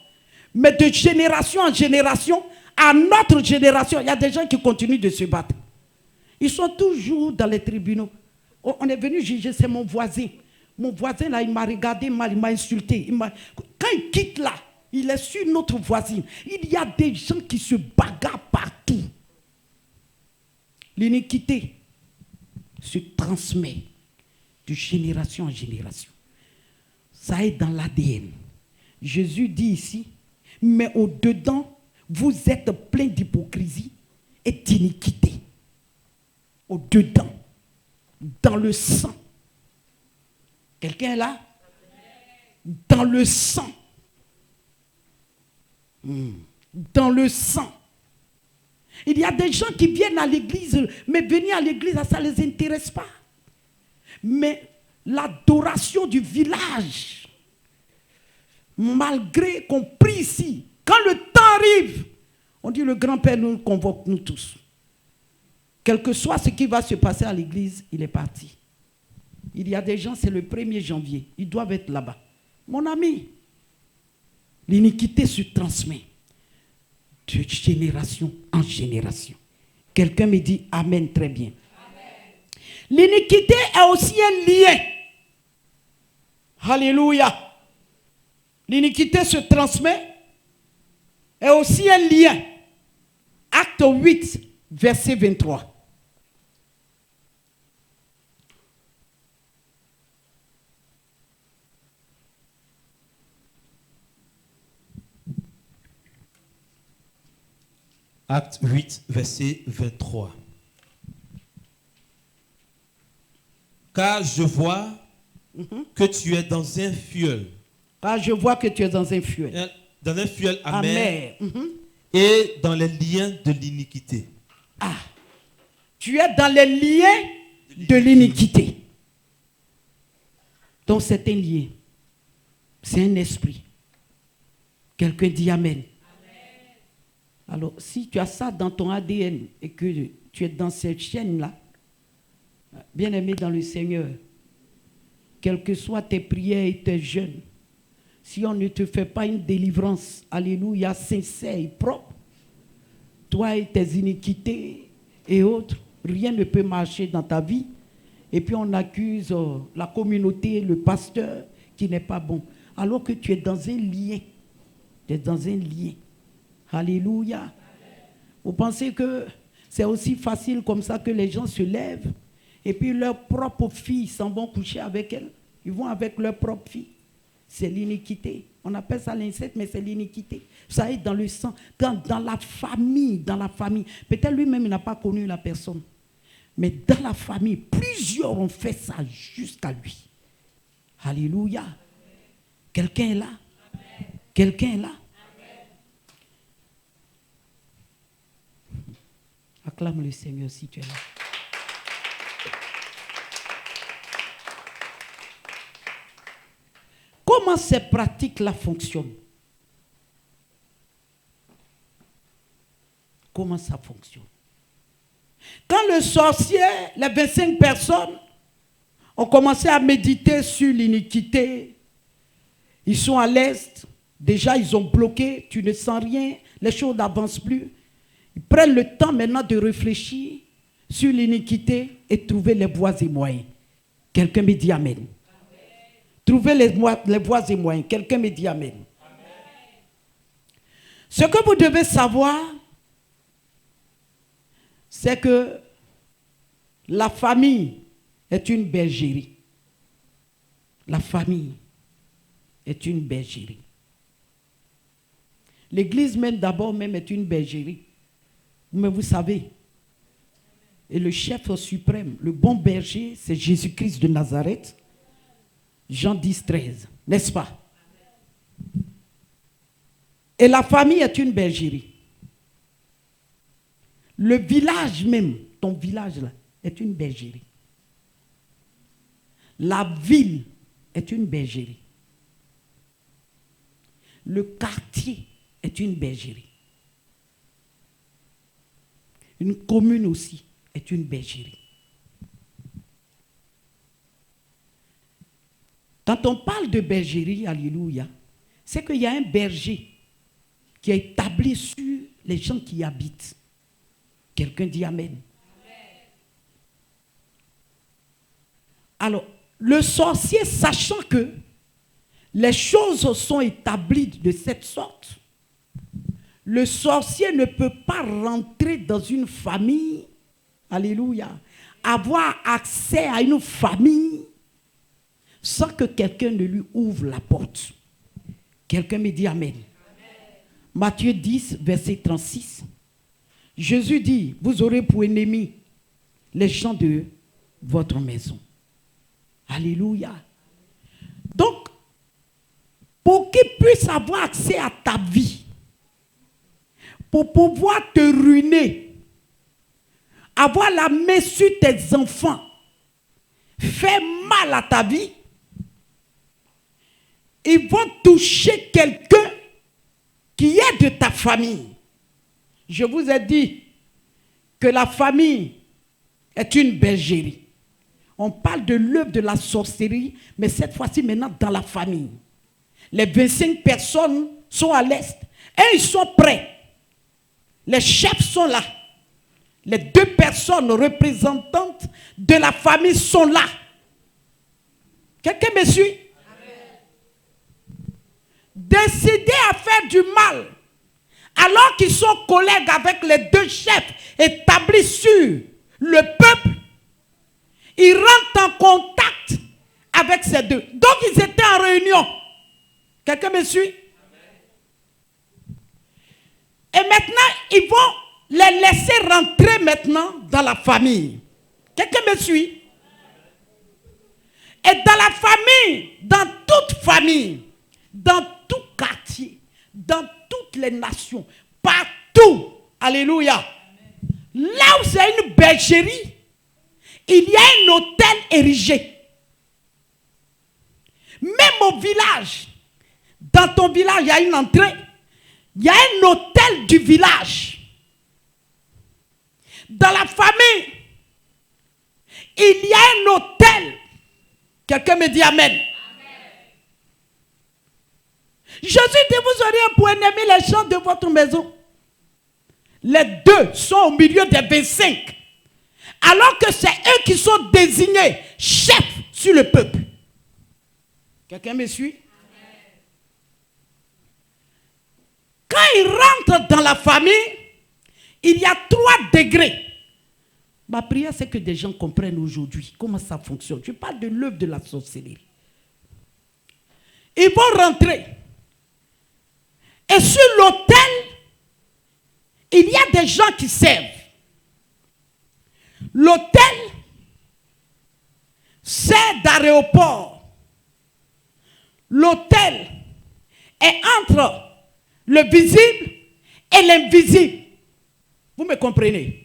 Mais de génération en génération, à notre génération, il y a des gens qui continuent de se battre. Ils sont toujours dans les tribunaux. On est venu juger, c'est mon voisin. Mon voisin, là, il m'a regardé mal, il m'a insulté. Quand il quitte là, il est sur notre voisine. Il y a des gens qui se bagarrent partout. L'iniquité se transmet de génération en génération. Ça est dans l'ADN. Jésus dit ici, mais au-dedans, vous êtes plein d'hypocrisie et d'iniquité. Au-dedans, dans le sang. Quelqu'un est là? Dans le sang. Dans le sang. Il y a des gens qui viennent à l'église, mais venir à l'église, ça ne les intéresse pas. Mais l'adoration du village, malgré qu'on prie ici, quand le temps arrive, on dit le grand-père nous convoque, nous tous. Quel que soit ce qui va se passer à l'église, il est parti. Il y a des gens, c'est le 1er janvier, ils doivent être là-bas. Mon ami, l'iniquité se transmet de génération en génération. Quelqu'un me dit Amen, très bien. L'iniquité est aussi un lien. Alléluia. L'iniquité se transmet, est aussi un lien. Acte 8, verset 23. Acte 8, verset 23. Car je vois que tu es dans un fiel. Car je vois que tu es dans un fiel. Dans un fiel amer. Et dans les liens de l'iniquité. Ah, tu es dans les liens de l'iniquité. Donc c'est un lien. C'est un esprit. Quelqu'un dit Amen. Alors, si tu as ça dans ton ADN et que tu es dans cette chaîne-là, bien-aimé dans le Seigneur, quelles que soient tes prières et tes jeûnes, si on ne te fait pas une délivrance, alléluia, sincère et propre, toi et tes iniquités et autres, rien ne peut marcher dans ta vie. Et puis on accuse la communauté, le pasteur qui n'est pas bon. Alors que tu es dans un lien. Tu es dans un lien. Alléluia. Amen. Vous pensez que c'est aussi facile comme ça que les gens se lèvent et puis leurs propres filles s'en vont coucher avec elles. Ils vont avec leurs propres filles. C'est l'iniquité. On appelle ça l'inceste, mais c'est l'iniquité. Ça est dans le sang. Dans la famille. Peut-être lui-même, il n'a pas connu la personne. Mais dans la famille, plusieurs ont fait ça jusqu'à lui. Alléluia. Quelqu'un est là? Amen. Quelqu'un est là? Acclame le Seigneur si tu es là. Comment ces pratiques-là fonctionnent? Comment ça fonctionne? Quand le sorcier, les 25 personnes, ont commencé à méditer sur l'iniquité, ils sont à l'est, déjà ils ont bloqué, tu ne sens rien, les choses n'avancent plus. Ils prennent le temps maintenant de réfléchir sur l'iniquité et trouver les voies et moyens. Quelqu'un me dit Amen. Amen. Trouver les voies et moyens. Quelqu'un me dit Amen. Amen. Ce que vous devez savoir, c'est que la famille est une bergerie. la famille est une bergerie. L'église même d'abord même est une bergerie. Mais vous savez, et le chef suprême, le bon berger, c'est Jésus-Christ de Nazareth. Jean 10, 13, n'est-ce pas? Et la famille est une bergerie. Le village même, ton village là, est une bergerie. La ville est une bergerie. Le quartier est une bergerie. Une commune aussi est une bergerie. Quand on parle de bergerie, alléluia, c'est qu'il y a un berger qui est établi sur les gens qui y habitent. Quelqu'un dit Amen. Alors, le sorcier, sachant que les choses sont établies de cette sorte, le sorcier ne peut pas rentrer dans une famille, alléluia, avoir accès à une famille sans que quelqu'un ne lui ouvre la porte. Quelqu'un me dit Amen. Matthieu 10, verset 36. Jésus dit, vous aurez pour ennemis les gens de votre maison. Alléluia. Donc, pour qu'ils puissent avoir accès à ta vie, pour pouvoir te ruiner, avoir la main sur tes enfants, faire mal à ta vie, ils vont toucher quelqu'un qui est de ta famille. Je vous ai dit que la famille est une bergerie. On parle de l'œuvre de la sorcellerie, mais cette fois-ci maintenant dans la famille. Les 25 personnes sont à l'est et ils sont prêts. Les chefs sont là. Les 2 personnes représentantes de la famille sont là. Quelqu'un me suit? Décider à faire du mal, alors qu'ils sont collègues avec les 2 chefs établis sur le peuple, ils rentrent en contact avec ces 2. Donc ils étaient en réunion. Quelqu'un me suit? Et maintenant, ils vont les laisser rentrer maintenant dans la famille. Quelqu'un me suit? Et dans la famille, dans toute famille, dans tout quartier, dans toutes les nations, partout, alléluia. Là où c'est une bergerie, il y a un hôtel érigé. Même au village, dans ton village, il y a une entrée, il y a un hôtel du village. Dans la famille, il y a un hôtel. Quelqu'un me dit Amen. Jésus dit, vous aurez pour ennemi les gens de votre maison. Les 2 sont au milieu des 25. Alors que c'est eux qui sont désignés chefs sur le peuple. Quelqu'un me suit? Quand ils rentrent dans la famille, il y a 3 degrés. Ma prière, c'est que des gens comprennent aujourd'hui comment ça fonctionne. Je parle de l'œuvre de la sorcellerie. Ils vont rentrer. Et sur l'autel, il y a des gens qui servent. L'autel sert d'aéroport. L'autel est entre le visible et l'invisible. Vous me comprenez?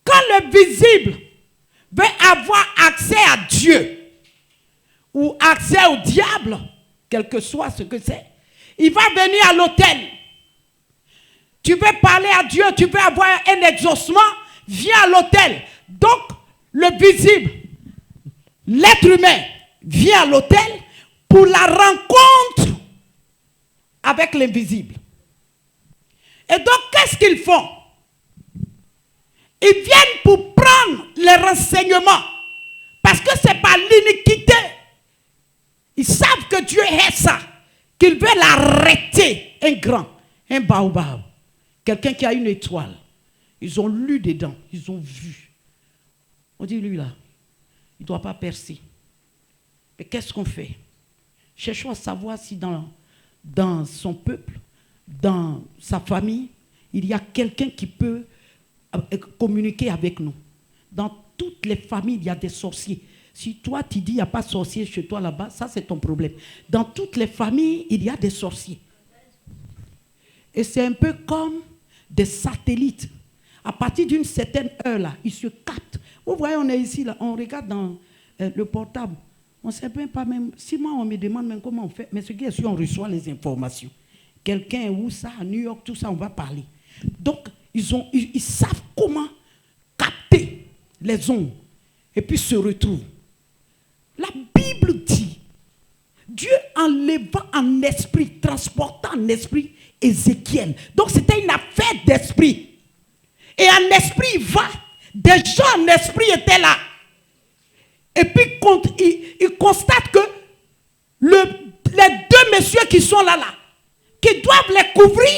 Quand le visible veut avoir accès à Dieu ou accès au diable, quel que soit ce que c'est, il va venir à l'autel. Tu veux parler à Dieu, tu veux avoir un exaucement, viens à l'autel. Donc, le visible, l'être humain, vient à l'autel pour la rencontre avec l'invisible. Et donc, qu'est-ce qu'ils font? Ils viennent pour prendre les renseignements. Parce que ce n'est pas l'iniquité. Ils savent que Dieu est ça. Qu'il veut l'arrêter. Un grand, un baobab. Quelqu'un qui a une étoile. Ils ont lu dedans. Ils ont vu. On dit, lui là, il ne doit pas percer. Mais qu'est-ce qu'on fait? Cherchons à savoir si dans son peuple, dans sa famille, il y a quelqu'un qui peut communiquer avec nous. Dans toutes les familles, il y a des sorciers. Si toi, tu dis qu'il n'y a pas de sorcier chez toi là-bas, ça c'est ton problème. Dans toutes les familles, il y a des sorciers. Et c'est un peu comme des satellites. À partir d'une certaine heure, là, ils se captent. Vous voyez, on est ici, là, on regarde dans le portable. On ne sait même pas même. Si moi, on me demande même comment on fait, mais ce qui est sûr, on reçoit les informations. Quelqu'un, où ça, à New York, tout ça, on va parler. Donc, ils savent comment capter les ondes et puis se retrouvent. La Bible dit, Dieu enlevant en esprit, transportant en esprit Ézéchiel. Donc c'était une affaire d'esprit. Et en esprit, il va. Des gens en esprit étaient là. Et puis il constate que les deux messieurs qui sont là, qui doivent les couvrir,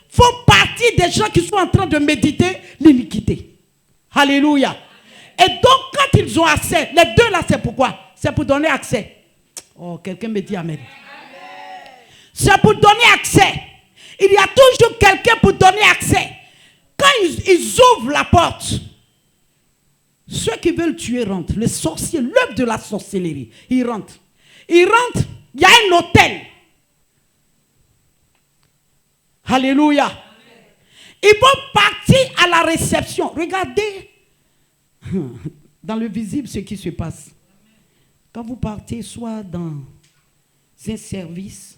font partie des gens qui sont en train de méditer l'iniquité. Alléluia. Et donc, quand ils ont accès, les deux là, c'est pourquoi? C'est pour donner accès. Oh, quelqu'un me dit amen. C'est pour donner accès. Il y a toujours quelqu'un pour donner accès. Quand ils ouvrent la porte, ceux qui veulent tuer rentrent. Les sorciers, l'œuvre de la sorcellerie, ils rentrent. Ils rentrent, il y a un hôtel. Alléluia. Ils vont partir à la réception. Regardez dans le visible ce qui se passe. Quand vous partez soit dans un service,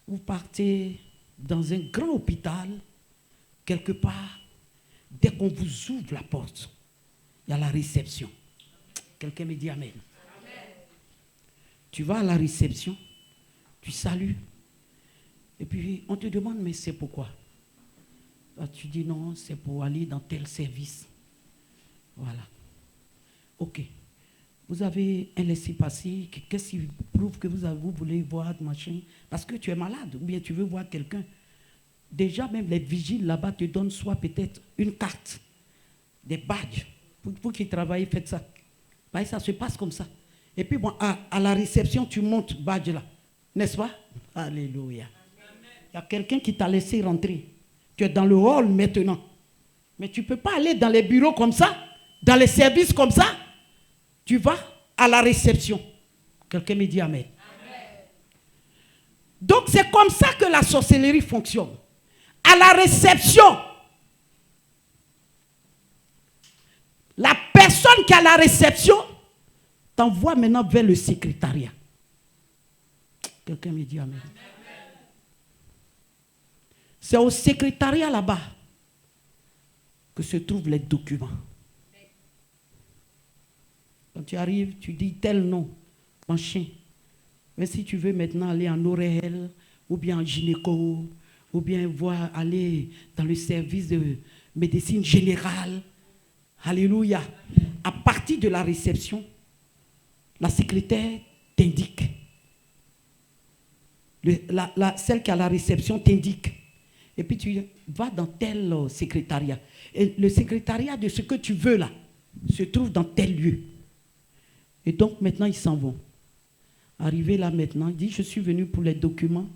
vous partez dans un grand hôpital, quelque part, dès qu'on vous ouvre la porte, il y a la réception. Quelqu'un me dit amen. Amen. Tu vas à la réception, tu salues, et puis on te demande, mais c'est pourquoi? Tu dis non, c'est pour aller dans tel service. Voilà. Ok. Vous avez un laissez-passer. Qu'est-ce qui prouve que vous voulez voir machin? Parce que tu es malade ou bien tu veux voir quelqu'un. Déjà, même les vigiles là-bas te donnent soit peut-être une carte, des badges. Pour qu'ils travaillent, faites ça. Bah, ça se passe comme ça. Et puis, bon, à la réception, tu montes badge là. N'est-ce pas? Alléluia. Il y a quelqu'un qui t'a laissé rentrer. Tu es dans le hall maintenant. Mais tu ne peux pas aller dans les bureaux comme ça, dans les services comme ça. Tu vas à la réception. Quelqu'un me dit amen. Amen. Donc c'est comme ça que la sorcellerie fonctionne. À la réception, la personne qui a la réception t'envoie maintenant vers le secrétariat. Quelqu'un me dit amen. Amen. C'est au secrétariat là-bas que se trouvent les documents. Quand tu arrives, tu dis tel nom, machin. Mais si tu veux maintenant aller en ORL, ou bien en gynéco, ou bien aller dans le service de médecine générale, alléluia. À partir de la réception, la secrétaire t'indique. Celle qui a la réception t'indique. Et puis tu vas dans tel secrétariat. Et le secrétariat de ce que tu veux là se trouve dans tel lieu. Et donc maintenant ils s'en vont. Arrivé là maintenant, il dit je suis venu pour les documents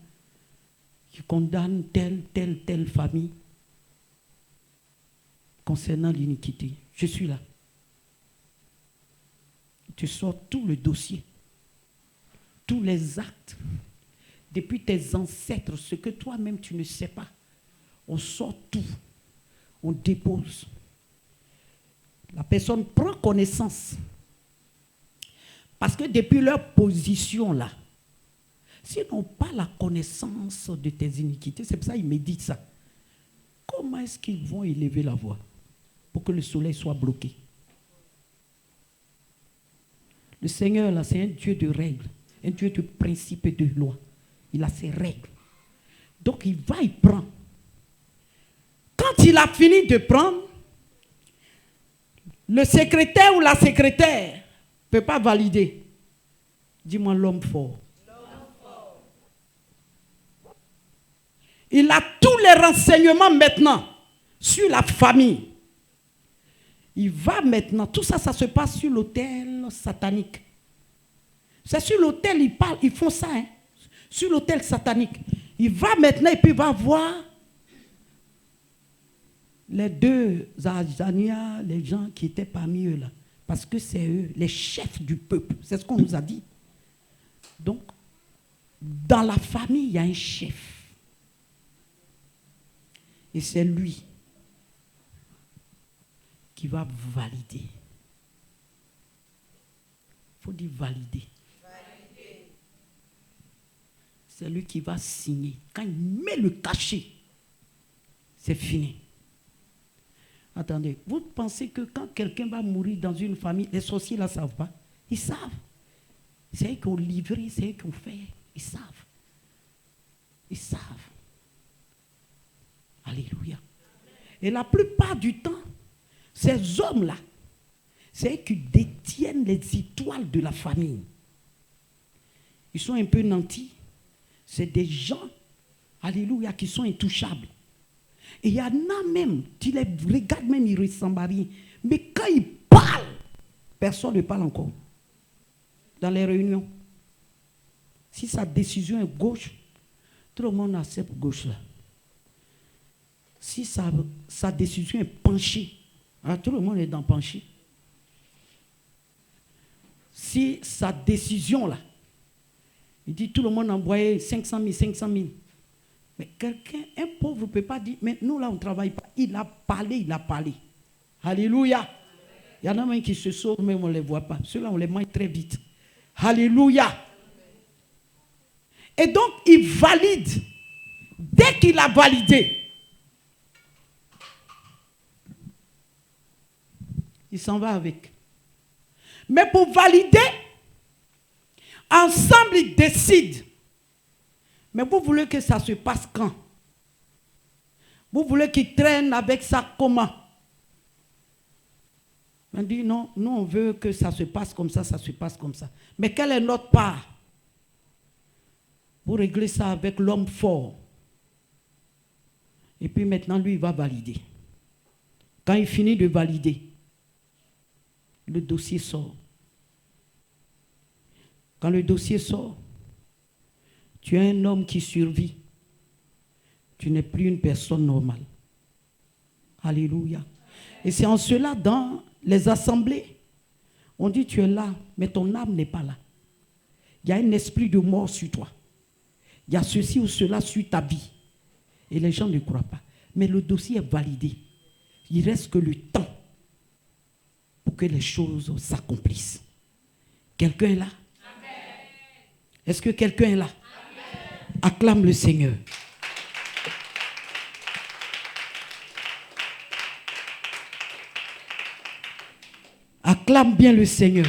qui condamnent telle famille concernant l'iniquité. Je suis là. Tu sors tout le dossier, tous les actes, depuis tes ancêtres, ce que toi-même tu ne sais pas. On sort tout, on dépose. La personne prend connaissance. Parce que depuis leur position là, s'ils n'ont pas la connaissance de tes iniquités, c'est pour ça qu'ils méditent ça. Comment est-ce qu'ils vont élever la voix pour que le soleil soit bloqué? Le Seigneur là, c'est un Dieu de règles, un Dieu de principes et de lois. Il a ses règles. Donc il va, il prend. Quand il a fini de prendre, le secrétaire ou la secrétaire ne peut pas valider. Dis-moi l'homme fort. Il a tous les renseignements maintenant sur la famille. Il va maintenant, tout ça, ça se passe sur l'autel satanique. C'est sur l'autel, ils parlent, ils font ça. Hein. Sur l'autel satanique. Il va maintenant et puis il va voir les deux Azania, les gens qui étaient parmi eux là. Parce que c'est eux, les chefs du peuple. C'est ce qu'on nous a dit. Donc, dans la famille, il y a un chef. Et c'est lui qui va valider. Il faut dire valider. C'est lui qui va signer. Quand il met le cachet, c'est fini. Attendez, vous pensez que quand quelqu'un va mourir dans une famille, les sorciers ne savent pas? Ils savent. C'est eux qui ont livré, c'est eux qui ont fait. Ils savent. Ils savent. Alléluia. Et la plupart du temps, ces hommes-là, c'est eux qui détiennent les étoiles de la famille. Ils sont un peu nantis. C'est des gens, alléluia, qui sont intouchables. Et il y en a même, tu les regardes même, ils ressemblent à rien. Mais quand ils parlent, personne ne parle encore. Dans les réunions. Si sa décision est gauche, tout le monde accepte gauche là. Si sa décision est penchée, alors tout le monde est dans penché. Si sa décision là, il dit tout le monde a envoyé 500 000. Mais quelqu'un, un pauvre ne peut pas dire, mais nous là on ne travaille pas. Il a parlé. Alléluia. Il y en a même qui se sauvent, mais on ne les voit pas. Ceux-là on les mange très vite. Alléluia. Et donc il valide. Dès qu'il a validé, il s'en va avec. Mais pour valider, ensemble ils décident. Mais vous voulez que ça se passe quand? Vous voulez qu'il traîne avec ça comment? On dit non, nous on veut que ça se passe comme ça, ça se passe comme ça. Mais quelle est notre part? Vous réglez ça avec l'homme fort. Et puis maintenant lui il va valider. Quand il finit de valider, le dossier sort. Quand le dossier sort, tu es un homme qui survit. Tu n'es plus une personne normale. Alléluia. Et c'est en cela, dans les assemblées, on dit tu es là, mais ton âme n'est pas là. Il y a un esprit de mort sur toi. Il y a ceci ou cela sur ta vie. Et les gens ne croient pas. Mais le dossier est validé. Il reste que le temps pour que les choses s'accomplissent. Quelqu'un est là? Amen. Est-ce que quelqu'un est là? Amen. Acclame le Seigneur. Acclame bien le Seigneur.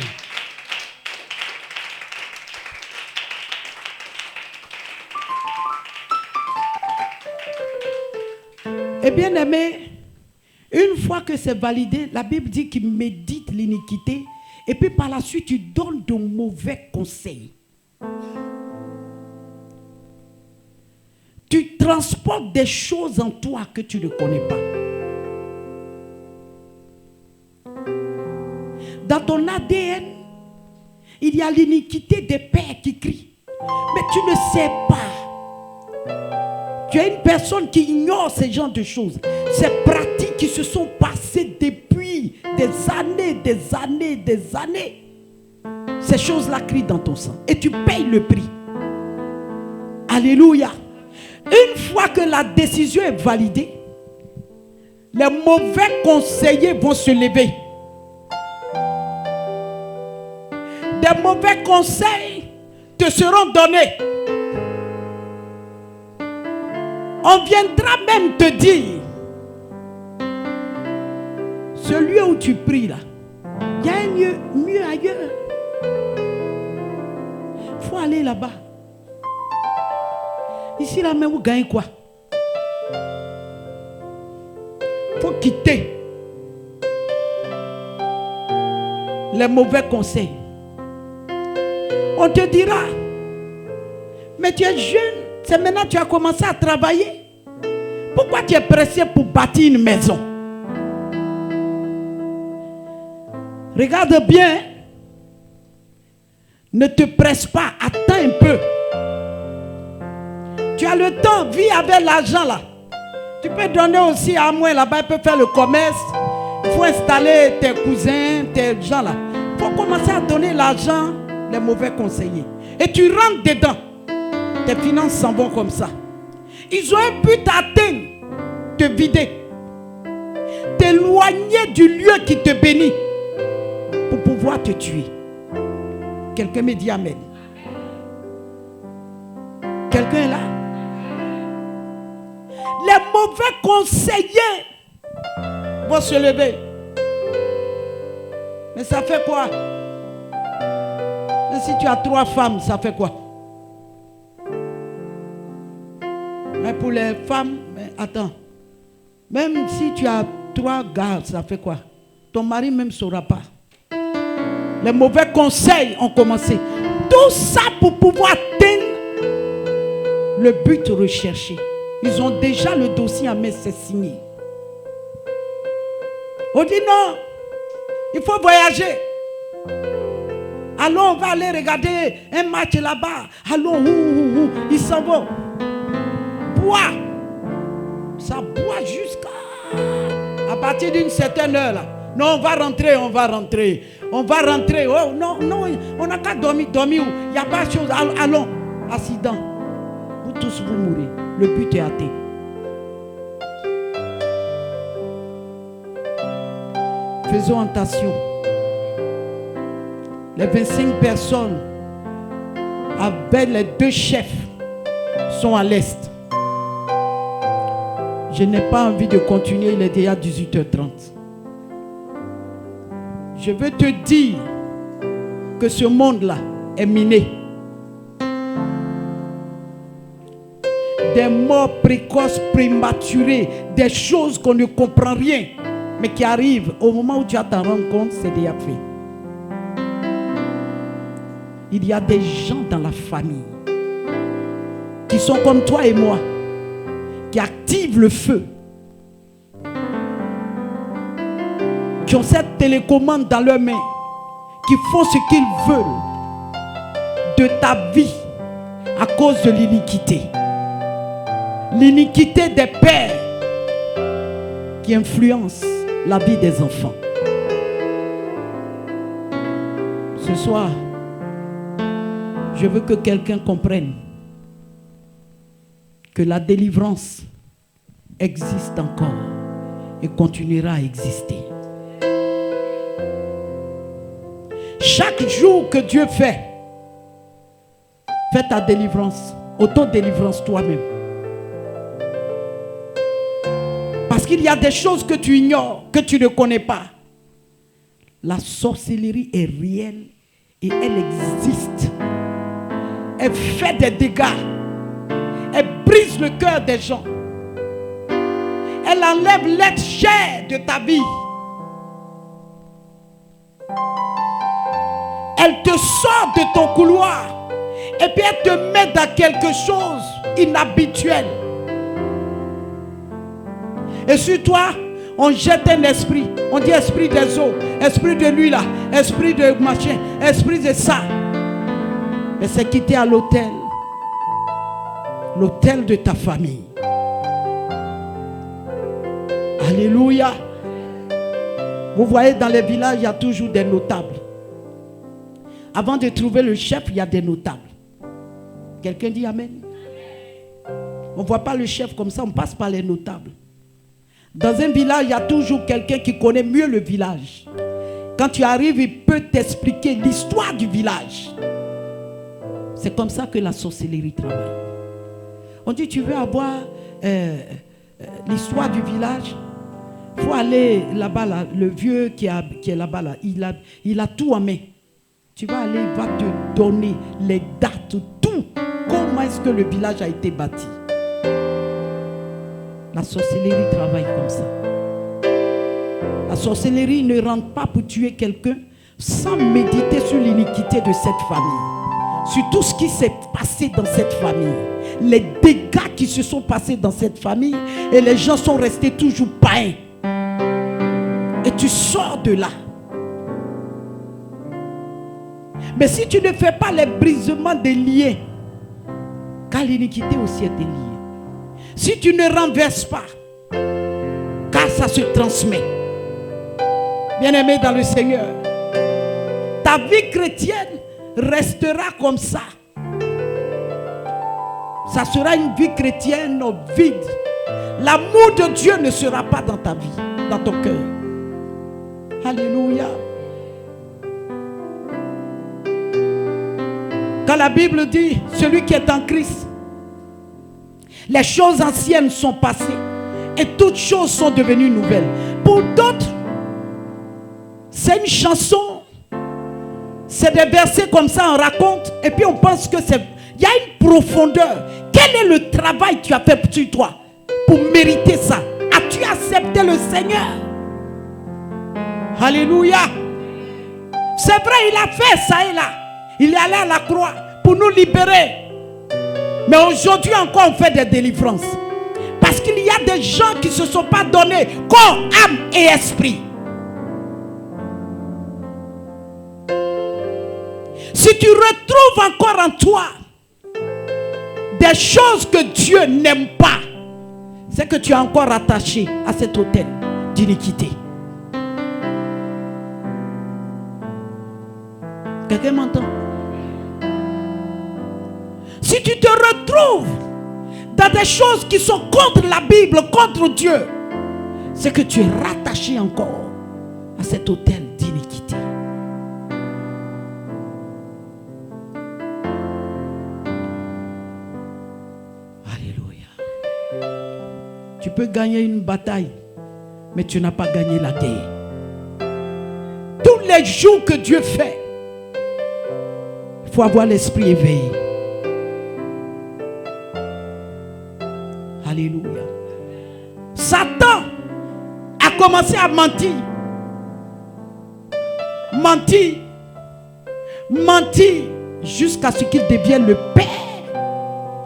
Et bien aimé, une fois que c'est validé, la Bible dit qu'il médite l'iniquité et puis par la suite, il donne de mauvais conseils. Tu transportes des choses en toi que tu ne connais pas. Dans ton ADN, il y a l'iniquité des pères qui crient. Mais tu ne sais pas. Tu es une personne qui ignore ces genres de choses. Ces pratiques qui se sont passées depuis des années. Ces choses-là crient dans ton sang. Et tu payes le prix. Alléluia. Une fois que la décision est validée, les mauvais conseillers vont se lever. Des mauvais conseils te seront donnés. On viendra même te dire, celui où tu pries là, il y a un mieux ailleurs. Il faut aller là-bas. Ici là, mais vous gagnez quoi? Il faut quitter les mauvais conseils. On te dira, mais tu es jeune, c'est maintenant que tu as commencé à travailler. Pourquoi tu es pressé pour bâtir une maison? Regarde bien. Ne te presse pas, attends un peu. Tu as le temps, vis avec l'argent là. Tu peux donner aussi à moi là-bas, il peut faire le commerce. Il faut installer tes cousins, tes gens là. Il faut commencer à donner l'argent, les mauvais conseillers. Et tu rentres dedans. Tes finances s'en vont comme ça. Ils ont un but à atteindre, te vider. T'éloigner du lieu qui te bénit pour pouvoir te tuer. Quelqu'un me dit amen. Quelqu'un est là? Les mauvais conseillers vont se lever. Mais ça fait quoi? Et si tu as 3 femmes, ça fait quoi? Mais pour les femmes, mais attends. Même si tu as 3 gars, ça fait quoi? Ton mari même ne saura pas. Les mauvais conseils ont commencé. Tout ça pour pouvoir atteindre le but recherché. Ils ont déjà le dossier à mettre, c'est signé. On dit non, il faut voyager. Allons, on va aller regarder un match là-bas. Allons, ils s'en vont. Bois. Ça boit jusqu'à... À partir d'une certaine heure là. Non, on va rentrer. On va rentrer. Oh non, on n'a qu'à dormir où? Il n'y a pas de chose. Allons. Accident. Vous tous, vous mourrez. Le but est atteint. Faisons attention. Les 25 personnes avec les 2 chefs sont à l'est. Je n'ai pas envie de continuer, il est déjà 18h30. Je veux te dire que ce monde-là est miné. Des morts précoces, prématurées, des choses qu'on ne comprend rien, mais qui arrivent au moment où tu as t'en rendre compte, c'est déjà fait. Il y a des gens dans la famille qui sont comme toi et moi, qui activent le feu, qui ont cette télécommande dans leurs mains, qui font ce qu'ils veulent de ta vie à cause de l'iniquité. L'iniquité des pères qui influence la vie des enfants. Ce soir, je veux que quelqu'un comprenne que la délivrance existe encore et continuera à exister. Chaque jour que Dieu fait, fais ta délivrance, auto-délivrance toi-même. Parce qu'il y a des choses que tu ignores, que tu ne connais pas. La sorcellerie est réelle et elle existe. Elle fait des dégâts. Elle brise le cœur des gens. Elle enlève l'être cher de ta vie. Elle te sort de ton couloir. Et puis elle te met dans quelque chose d'inhabituel. Et sur toi, on jette un esprit. On dit esprit des eaux, esprit de lui là, esprit de machin, esprit de ça. Et c'est quitté à l'hôtel. L'hôtel de ta famille. Alléluia. Vous voyez, dans les villages, il y a toujours des notables. Avant de trouver le chef, il y a des notables. Quelqu'un dit amen? On ne voit pas le chef comme ça, on passe par les notables. Dans un village, il y a toujours quelqu'un qui connaît mieux le village. Quand tu arrives, il peut t'expliquer l'histoire du village. C'est comme ça que la sorcellerie travaille. On dit, tu veux avoir l'histoire du village? Il faut aller là-bas, là, le vieux qui est là-bas, là, il a tout en main. Tu vas aller, il va te donner les dates, tout. Comment est-ce que le village a été bâti? La sorcellerie travaille comme ça. La sorcellerie ne rentre pas pour tuer quelqu'un sans méditer sur l'iniquité de cette famille. Sur tout ce qui s'est passé dans cette famille. Les dégâts qui se sont passés dans cette famille. Et les gens sont restés toujours païens. Et tu sors de là. Mais si tu ne fais pas les brisements des liens, car l'iniquité aussi est liée. Si tu ne renverses pas, car ça se transmet. Bien-aimé dans le Seigneur, ta vie chrétienne restera comme ça. Ça sera une vie chrétienne vide. L'amour de Dieu ne sera pas dans ta vie, dans ton cœur. Alléluia. Quand la Bible dit, celui qui est en Christ, les choses anciennes sont passées et toutes choses sont devenues nouvelles. Pour d'autres, c'est une chanson, c'est des versets comme ça, on raconte, et puis on pense que c'est... Il y a une profondeur. Quel est le travail que tu as fait sur toi pour mériter ça? As-tu accepté le Seigneur? Alléluia. C'est vrai, il a fait ça et là. Il est allé à la croix pour nous libérer. Mais aujourd'hui encore, on fait des délivrances. Parce qu'il y a des gens qui ne se sont pas donnés corps, âme et esprit. Si tu retrouves encore en toi des choses que Dieu n'aime pas, c'est que tu es encore attaché à cet autel d'iniquité. Quelqu'un m'entend? Si tu te retrouves dans des choses qui sont contre la Bible, contre Dieu, c'est que tu es rattaché encore à cet autel d'iniquité. Tu peux gagner une bataille, mais tu n'as pas gagné la guerre. Tous les jours que Dieu fait, il faut avoir l'esprit éveillé. Alléluia. Satan a commencé à mentir. Mentir. Mentir jusqu'à ce qu'il devienne le père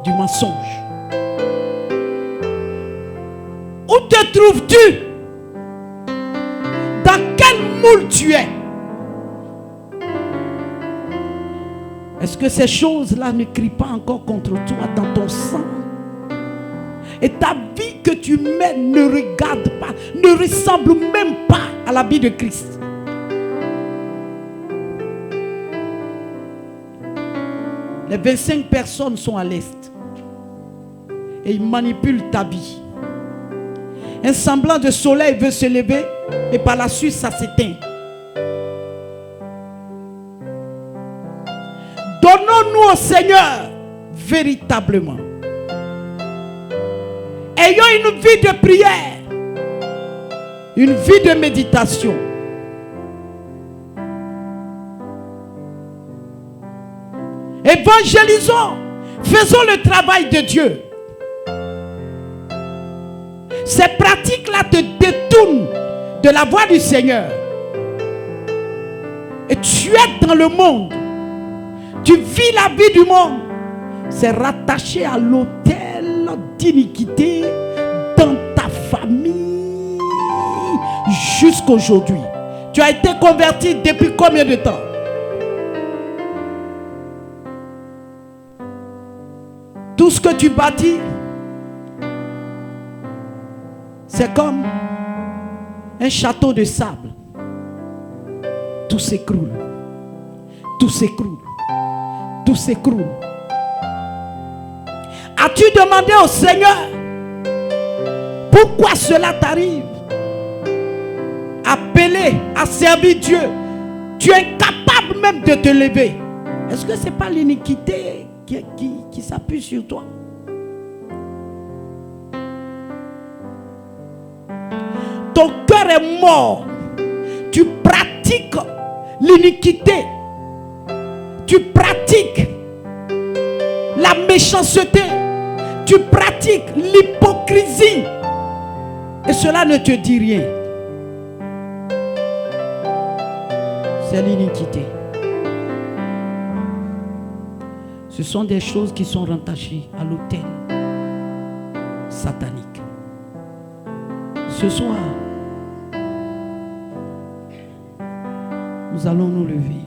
du mensonge. Où te trouves-tu? Dans quel moule tu es? Est-ce que ces choses-là ne crient pas encore contre toi dans ton sang? Et ta vie que tu mènes ne regarde pas, ne ressemble même pas à la vie de Christ. Les 25 personnes sont à l'est et ils manipulent ta vie. Un semblant de soleil veut se lever et par la suite ça s'éteint. Donnons-nous au Seigneur véritablement. Ayons une vie de prière, une vie de méditation. Évangélisons, faisons le travail de Dieu. Ces pratiques-là te détournent de la voie du Seigneur. Et tu es dans le monde. Tu vis la vie du monde. C'est rattaché à l'autel d'iniquité dans ta famille jusqu'aujourd'hui. Tu as été converti depuis combien de temps? Tout ce que tu bâtis, c'est comme un château de sable. Tout s'écroule. Tout s'écroule. Tout s'écroule. As-tu demandé au Seigneur pourquoi cela t'arrive? Appelé à servir Dieu, tu es incapable même de te lever. Est-ce que ce n'est pas l'iniquité qui s'appuie sur toi? Ton cœur est mort. Tu pratiques l'iniquité. Tu pratiques la méchanceté. Tu pratiques l'hypocrisie. Et cela ne te dit rien. C'est l'iniquité. Ce sont des choses qui sont rattachées à l'autel satanique. Ce soir, nous allons nous lever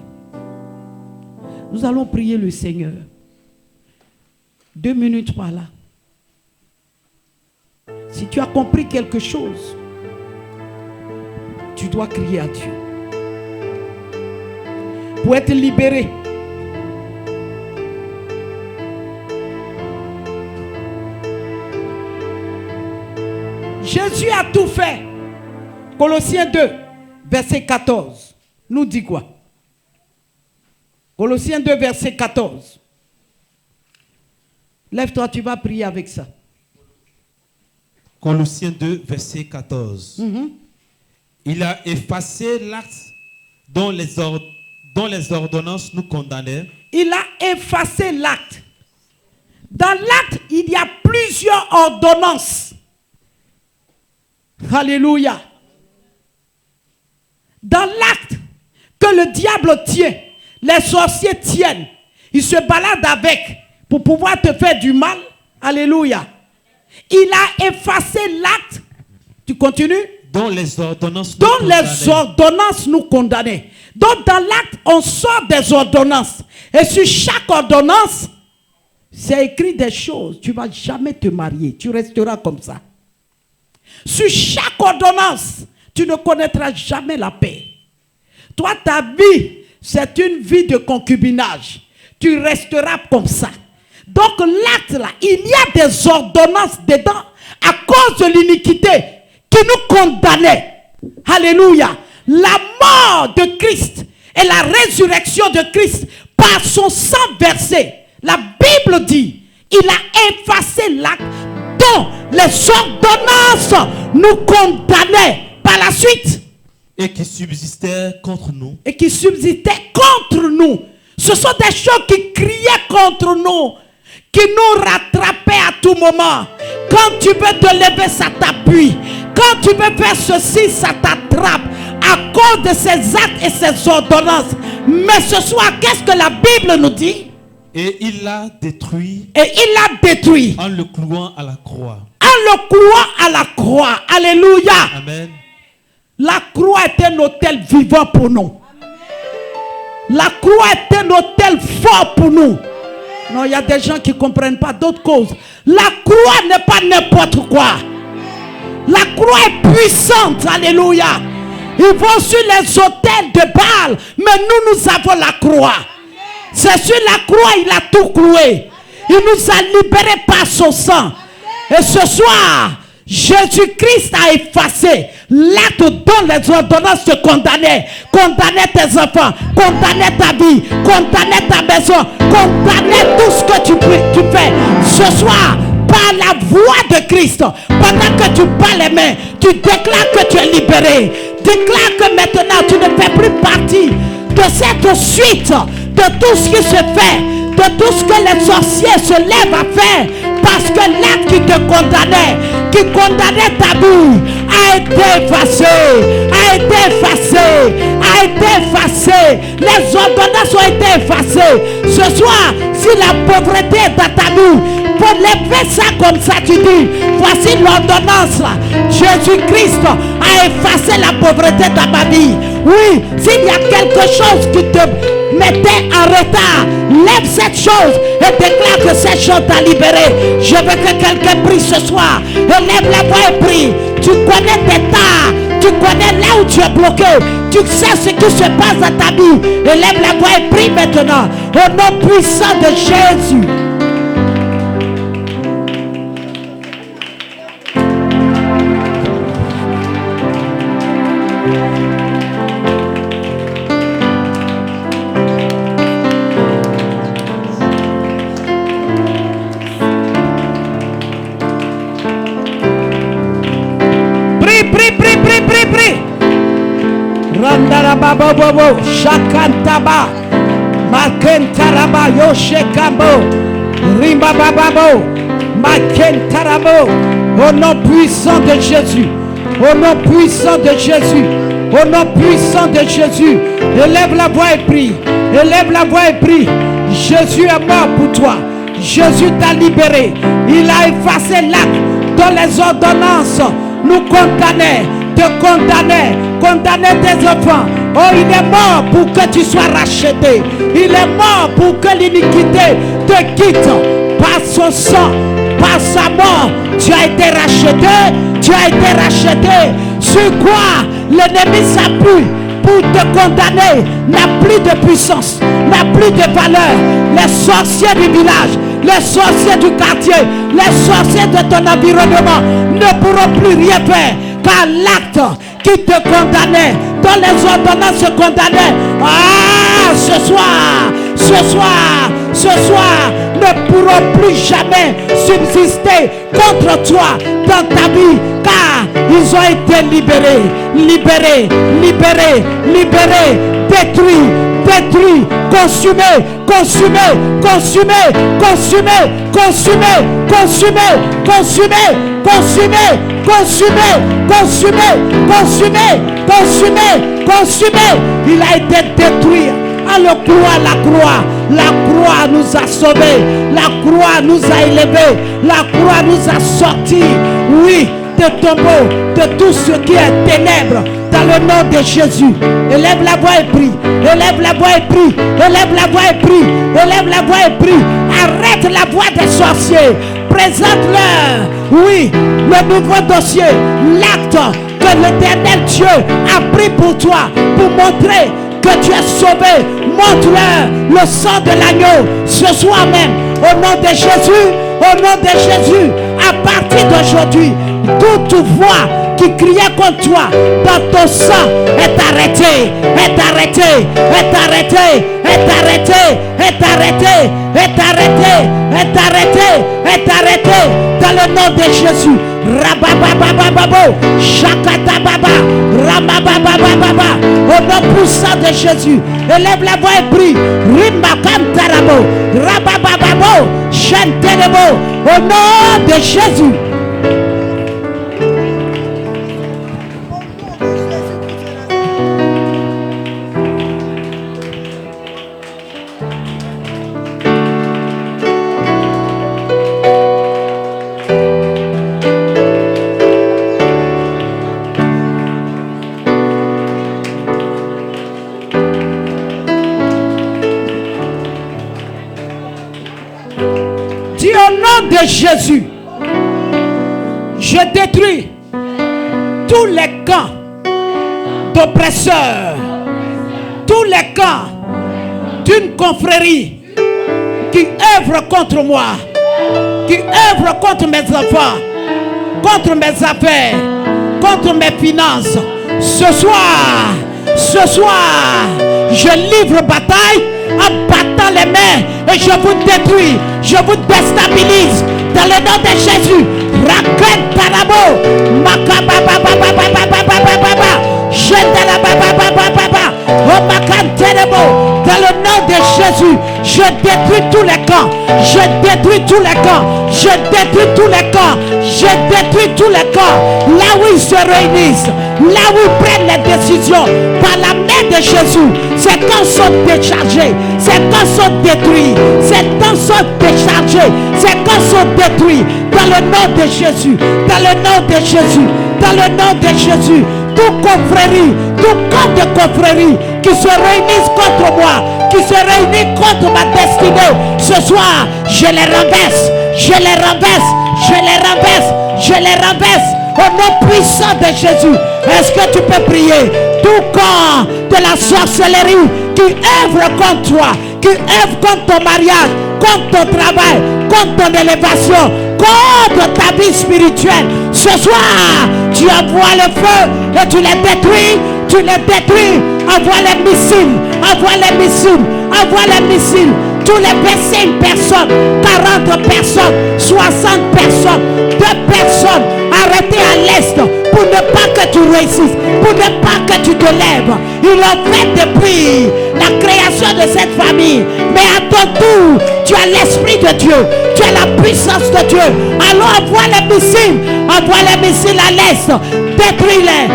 Nous allons prier le Seigneur. 2 minutes par là. Si tu as compris quelque chose, tu dois crier à Dieu. Pour être libéré. Jésus a tout fait. Colossiens 2, verset 14. Nous dit quoi? Colossiens 2, verset 14. Lève-toi, tu vas prier avec ça. Colossiens 2, verset 14. Il a effacé l'acte dont les ordonnances nous condamnaient. Il a effacé l'acte. Dans l'acte, il y a plusieurs ordonnances. Alléluia. Dans l'acte que le diable tient, les sorciers tiennent, ils se baladent avec pour pouvoir te faire du mal. Alléluia. Il a effacé l'acte. Tu continues? Dont les ordonnances nous condamnaient. Donc dans l'acte, on sort des ordonnances. Et sur chaque ordonnance, c'est écrit des choses. Tu ne vas jamais te marier. Tu resteras comme ça. Sur chaque ordonnance, tu ne connaîtras jamais la paix. Toi, ta vie, c'est une vie de concubinage. Tu resteras comme ça. Donc l'acte là, il y a des ordonnances dedans à cause de l'iniquité qui nous condamnait. Alléluia. La mort de Christ et la résurrection de Christ par son sang versé. La Bible dit, il a effacé l'acte dont les ordonnances nous condamnaient par la suite. Et qui subsistaient contre nous. Et qui subsistaient contre nous. Ce sont des choses qui criaient contre nous, qui nous rattrapaient à tout moment. Quand tu veux te lever, ça t'appuie. Quand tu veux faire ceci, ça t'attrape. À cause de ces actes et ces ordonnances. Mais ce soir, qu'est-ce que la Bible nous dit? Et il l'a détruit. Et il l'a détruit. En le clouant à la croix. En le clouant à la croix. Alléluia. Amen. La croix est un autel vivant pour nous. La croix est un autel fort pour nous. Non, il y a des gens qui ne comprennent pas d'autres causes. La croix n'est pas n'importe quoi. La croix est puissante. Alléluia. Ils vont sur les autels de Baal. Mais nous avons la croix. C'est sur la croix il a tout cloué. Il nous a libérés par son sang. Et ce soir, Jésus-Christ a effacé l'acte dont les ordonnances te condamnaient. Condamnaient tes enfants, condamnaient ta vie, condamnaient ta maison, condamnaient tout ce que tu fais. Ce soir, par la voix de Christ, pendant que tu bats les mains, tu déclares que tu es libéré. Déclare que maintenant tu ne fais plus partie de cette suite, de tout ce qui se fait, de tout ce que les sorciers se lèvent à faire. Parce que l'acte qui te condamnait ta vie, a été effacé, a été effacé, a été effacé. Les ordonnances ont été effacées. Ce soir, si la pauvreté est dans ta vie, pour lever ça comme ça, tu dis, voici l'ordonnance là. Jésus-Christ a effacé la pauvreté dans ma vie. Oui, s'il y a quelque chose qui te mettait en retard, lève cette chose et déclare que cette chose t'a libéré. Je veux que quelqu'un prie ce soir. Lève la voix et prie. Tu connais tes tares, tu connais là où tu es bloqué, tu sais ce qui se passe dans ta vie. Lève la voix et prie maintenant au nom puissant de Jésus. Bobo, Shakantaba, Makentaraba, Yoshekambo, Rimba Bababo, Makentarabo, au nom puissant de Jésus, au nom puissant de Jésus, au nom puissant de Jésus, élève la voix et prie, élève la voix et prie. Jésus est mort pour toi, Jésus t'a libéré, il a effacé l'acte dont les ordonnances nous condamnaient, te condamnaient, condamnaient tes enfants. Oh, il est mort pour que tu sois racheté. Il est mort pour que l'iniquité te quitte. Par son sang, par sa mort, tu as été racheté. Tu as été racheté. Sur quoi l'ennemi s'appuie pour te condamner n'a plus de puissance, n'a plus de valeur. Les sorciers du village, les sorciers du quartier, les sorciers de ton environnement ne pourront plus rien faire, car l'acte qui te condamnait, dont les ordonnances se condamnaient, ce soir, ne pourront plus jamais subsister contre toi dans ta vie, car ils ont été libérés, détruits, consumés, il a été détruit. À la croix nous a sauvés, la croix nous a élevés, la croix nous a sortis, oui, de tombeaux, de tout ce qui est ténèbres, dans le nom de Jésus. Élève la voix et prie, élève la voix et prie, élève la voix et prie, élève la voix et prie. Arrête la voix des sorciers, présente-leur, oui, le nouveau dossier, l'acte que l'Éternel Dieu a pris pour toi, pour montrer que tu es sauvé. Montre-leur le sang de l'agneau ce soir même, au nom de Jésus, à partir d'aujourd'hui, toute voix qui criait contre toi dans ton sang est arrêtée, dans le nom de Jésus. Rabababababo, Shakatababa, Ramababababa, au nom puissant de Jésus, élève la voix et prie. Rimbakam Tarabo, Rababababo, Chantelebo, au nom de Jésus. De Jésus, je détruis tous les camps d'oppresseurs, tous les camps d'une confrérie qui œuvre contre moi, qui œuvre contre mes enfants, contre mes affaires, contre mes finances. Ce soir, je livre bataille en battant les mains et je vous détruis, je vous déstabilise dans le nom de Jésus. Raken Tarabo, Makabababababababababa, Jendelabababababa, Omakan Terebo, dans le nom de Jésus, je détruis tous les camps, je détruis tous les camps, je détruis tous les camps, je détruis tous les camps, là où ils se réunissent, là où ils prennent les décisions, par la main de Jésus, ces camps sont déchargés, ces camps sont détruits, ces camps sont déchargés, ces camps sont détruits, dans le nom de Jésus, dans le nom de Jésus, dans le nom de Jésus. Toute confrérie, tout camp de confrérie qui se réunissent contre moi, qui se réunissent contre ma destinée, ce soir, je les renverse, au nom puissant de Jésus. Est-ce que tu peux prier? Tout camp de la sorcellerie qui œuvre contre toi, qui œuvre contre ton mariage, contre ton travail, contre ton élévation, contre ta vie spirituelle, ce soir, tu envoies le feu et tu les détruis, envoie les missiles, tous les 25 personnes, 40 personnes, 60 personnes, 2 personnes arrêtées à l'est pour ne pas que tu réussisses, pour ne pas que tu te lèves. Ils l'ont fait depuis la création de cette famille, mais à ton tour, tu as l'esprit de Dieu, tu as la puissance de Dieu. Alors envoie les missiles à l'est, détruis-les,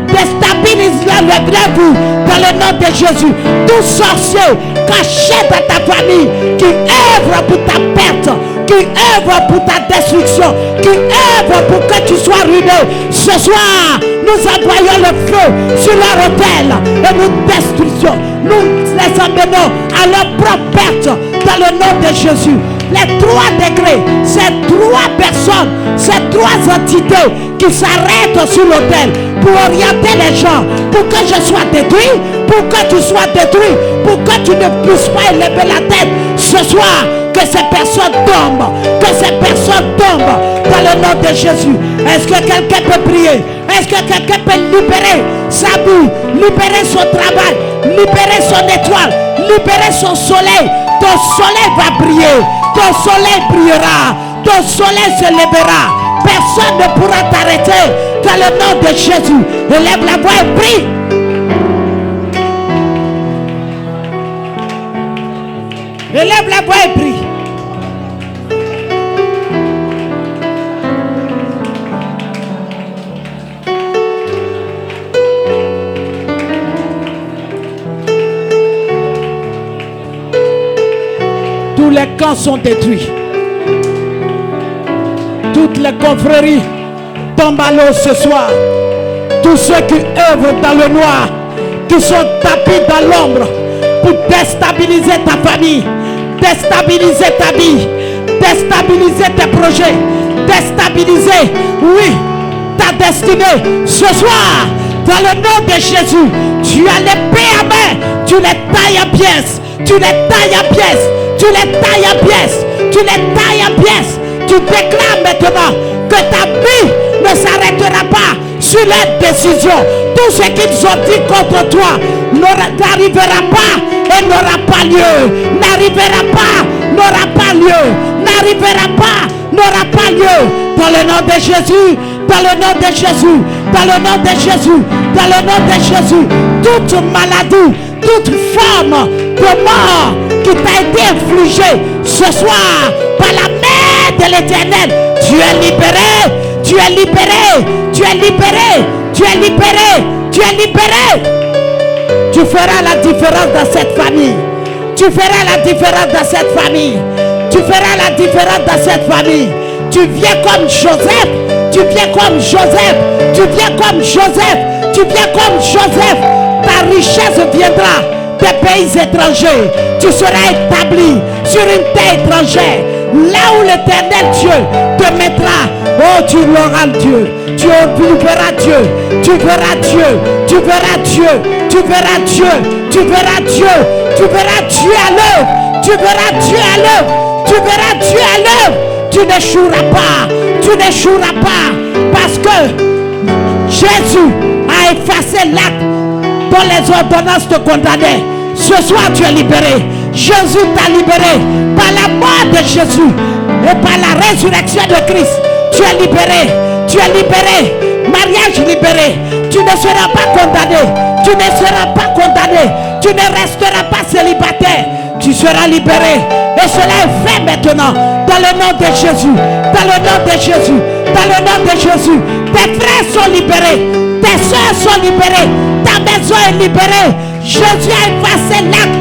déstabilise-les, lève-vous dans le nom de Jésus. Tout sorcier caché dans ta famille qui œuvre pour ta perte, qui œuvrent pour ta destruction, qui œuvrent pour que tu sois ruiné. Ce soir, nous envoyons le feu sur leur autel et nous destruisons. Nous les emmenons à leur propre perte dans le nom de Jésus. Les 3 degrés, ces 3 personnes, ces 3 entités qui s'arrêtent sur l'autel pour orienter les gens, pour que je sois détruit, pour que tu sois détruit, pour que tu ne puisses pas élever la tête. Ce soir, que ces personnes tombent, que ces personnes tombent dans le nom de Jésus. Est-ce que quelqu'un peut prier? Est-ce que quelqu'un peut libérer sa vie, libérer son travail, libérer son étoile, libérer son soleil? Ton soleil va briller, ton soleil brillera, ton soleil se lèvera. Personne ne pourra t'arrêter dans le nom de Jésus. Élève la voix et prie. Élève la voix et prie. Tous les camps sont détruits. Toutes les confréries tombent à l'eau ce soir. Tous ceux qui œuvrent dans le noir, qui sont tapis dans l'ombre pour déstabiliser ta famille, déstabiliser ta vie, déstabiliser tes projets, déstabiliser, oui, ta destinée. Ce soir, dans le nom de Jésus, tu as l'épée à main, tu les tailles en pièces, tu les tailles en pièces, tu les tailles en pièces, tu les tailles en pièces. Tu déclares maintenant que ta vie ne s'arrêtera pas sur les décisions. Tout ce qu'ils ont dit contre toi n'arrivera pas et n'aura pas lieu. N'arrivera pas, n'aura pas lieu. N'arrivera pas, n'aura pas lieu. Dans le nom de Jésus, dans le nom de Jésus, dans le nom de Jésus, dans le nom de Jésus, toute maladie, toute forme de mort qui t'a été infligée ce soir par la main de l'Éternel, tu es libéré, tu es libéré, tu es libéré, tu es libéré, tu es libéré. Tu feras la différence dans cette famille. Tu feras la différence dans cette famille. Tu feras la différence dans cette famille. Tu viens comme Joseph. Tu viens comme Joseph. Tu viens comme Joseph. Tu viens comme Joseph. Ta richesse viendra des pays étrangers. Tu seras établi sur une terre étrangère. Là où l'Éternel Dieu te mettra. Oh, tu l'auras Dieu. Tu verras Dieu. Tu verras Dieu. Tu verras Dieu. Tu verras Dieu. Tu verras Dieu. Tu verras Dieu à l'œuvre. Tu verras Dieu à l'œuvre. Tu verras Dieu à l'œuvre. Tu n'échoueras pas. Tu n'échoueras pas. Parce que Jésus a effacé l'acte dont les ordonnances te condamnaient. Ce soir tu es libéré. Jésus t'a libéré par la mort de Jésus et par la résurrection de Christ. Tu es libéré. Tu es libéré. Mariage libéré. Tu ne seras pas condamné. Tu ne seras pas condamné. Tu ne resteras pas célibataire. Tu seras libéré. Et cela est fait maintenant. Dans le nom de Jésus. Dans le nom de Jésus. Dans le nom de Jésus. Tes frères sont libérés. Tes soeurs sont libérées. Ta maison est libérée. Jésus a effacé l'acte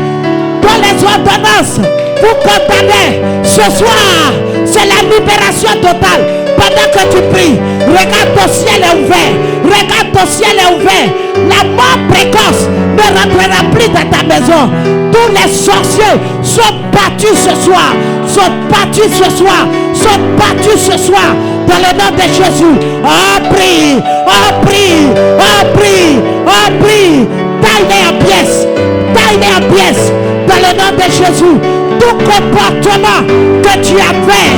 dans les ordonnances. Vous condamnez. Ce soir, c'est la libération totale. Pendant que tu pries, regarde, ton ciel est ouvert. Regarde, ton ciel est ouvert. La mort précoce ne rentrera plus dans ta maison. Tous les sorciers sont battus ce soir. Sont battus ce soir. Sont battus ce soir. Dans le nom de Jésus. Oh, prie. Oh, prie. Oh, prie. Oh, prie. Taille-les en pièces. Taille-les en pièces. Dans le nom de Jésus. Tout comportement que tu as fait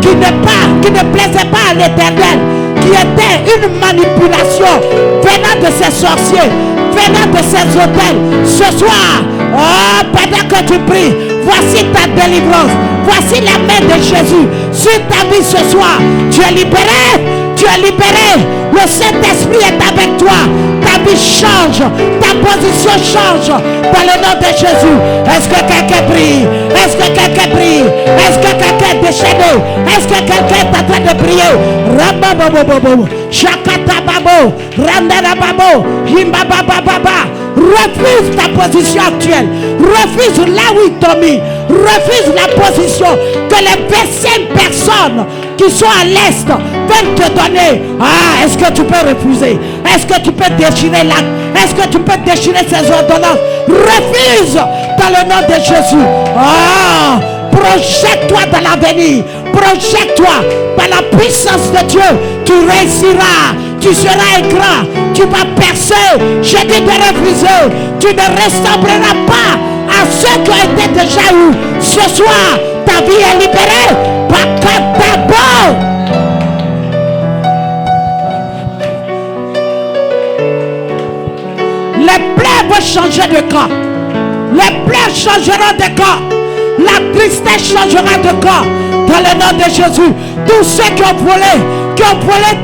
qui ne plaisait pas à l'Éternel, qui était une manipulation venant de ces sorciers, venant de ces hôtels, ce soir, oh, pendant que tu pries, voici ta délivrance, voici la main de Jésus sur ta vie ce soir. Tu es libéré, tu es libéré. Le Saint-Esprit est avec toi. Ta vie change, ta position change dans le nom de Jésus. Est-ce que quelqu'un prie? Est-ce que quelqu'un prie? Est-ce que quelqu'un est déchaîné? Est-ce que quelqu'un est en train de prier? Rambababo, Shakatababo, Randarababo, Himbabababa, Refuse ta position actuelle. Refuse là où ils t'ont mis. Refuse la position que les 25 personnes qui sont à l'est veulent te donner. Ah, est-ce que tu peux refuser? Est-ce que tu peux déchirer l'acte? Est-ce que tu peux déchirer ces ordonnances? Refuse dans le nom de Jésus. Ah, projette-toi dans l'avenir. Projette-toi par la puissance de Dieu. Tu réussiras. Tu seras grand. Tu vas percer. Je dis de refuser. Tu ne ressembleras pas à ceux qui ont été déjà eus. Ce soir, ta vie est libérée. Les plaies vont changer de camp. Les plaies changeront de camp. La tristesse changera de camp. Dans le nom de Jésus. Tous ceux qui ont volé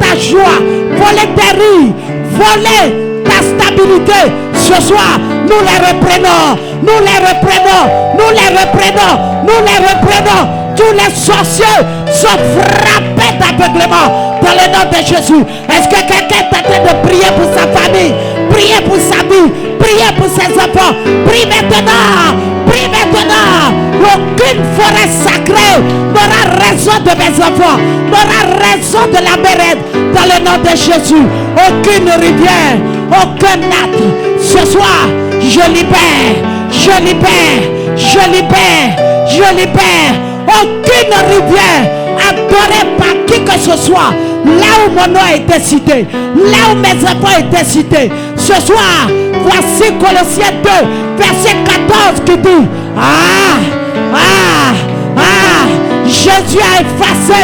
ta joie, volé tes rires, volé ta stabilité, ce soir, nous les reprenons. Nous les reprenons. Nous les reprenons. Nous les reprenons. Tous les sorciers sont frappés d'aveuglement dans le nom de Jésus. Est-ce que quelqu'un est en train de prier pour sa famille? Priez pour sa vie. Priez pour ses enfants. Prie maintenant. Prie maintenant. Aucune forêt sacrée n'aura raison de mes enfants. N'aura raison de la mérite dans le nom de Jésus. Aucune rivière. Aucun acte. Ce soir, je libère. Je libère. Je libère. Je libère. Aucune rivière adorée par qui que ce soit, là où mon nom a été cité, là où mes enfants ont été cités. Ce soir, voici Colossiens 2, verset 14 qui dit, Jésus a effacé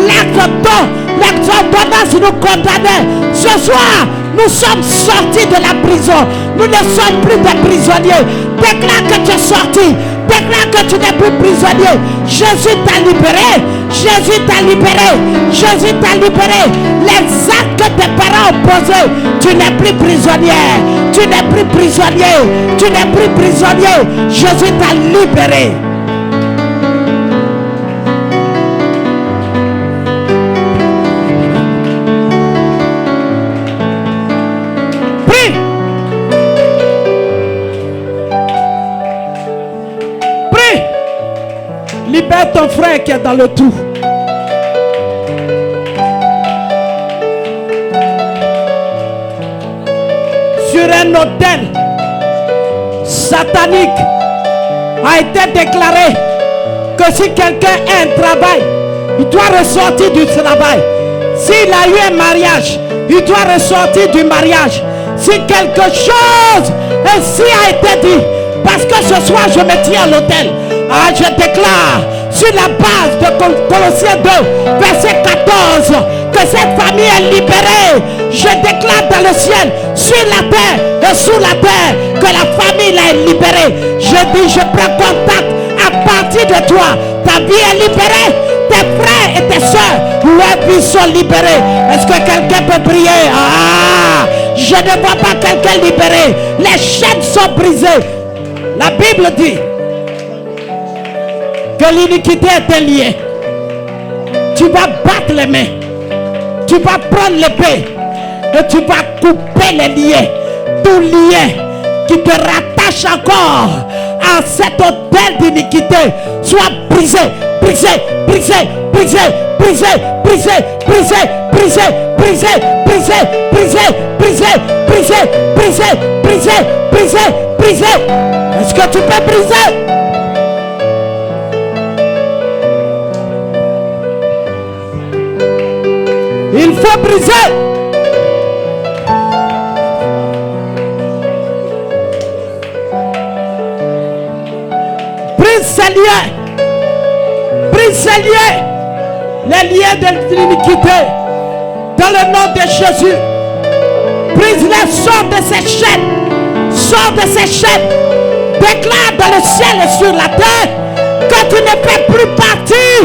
l'acte dont l'ordonnance nous condamnait. Ce soir, nous sommes sortis de la prison. Nous ne sommes plus des prisonniers. Déclare que tu es sorti. Déclare que tu n'es plus prisonnier. Jésus t'a libéré. Jésus t'a libéré. Jésus t'a libéré. Les actes que tes parents ont posés, tu n'es plus prisonnier. Tu n'es plus prisonnier. Tu n'es plus prisonnier. Jésus t'a libéré. Libère ton frère qui est dans le trou. Sur un autel satanique a été déclaré que si quelqu'un a un travail, il doit ressortir du travail. S'il a eu un mariage, il doit ressortir du mariage. Si quelque chose ainsi a été dit, parce que ce soir je me tiens à l'autel. Je déclare sur la base de Colossiens 2, verset 14, que cette famille est libérée. Je déclare dans le ciel, sur la terre et sous la terre, que la famille est libérée. Je dis, je prends contact à partir de toi. Ta vie est libérée. Tes frères et tes soeurs, leurs vies sont libérées. Est-ce que quelqu'un peut prier? Je ne vois pas quelqu'un libéré. Les chaînes sont brisées. La Bible dit que l'iniquité est un lien. Tu vas battre les mains. Tu vas prendre l'épée. Et tu vas couper les liens. Tout lien qui te rattache encore à cet hôtel d'iniquité soit brisé, brisé, brisé, brisé, brisé, brisé, brisé, brisé, brisé, brisé, brisé, brisé, brisé, brisé, brisé, brisé, brisé. Est-ce que tu peux briser? Il faut briser. Brise ces liens. Brise ces liens. Les liens de l'iniquité. Dans le nom de Jésus. Brise-les, sors de ces chaînes. Sors de ces chaînes. Déclare dans le ciel et sur la terre que tu ne fais plus partie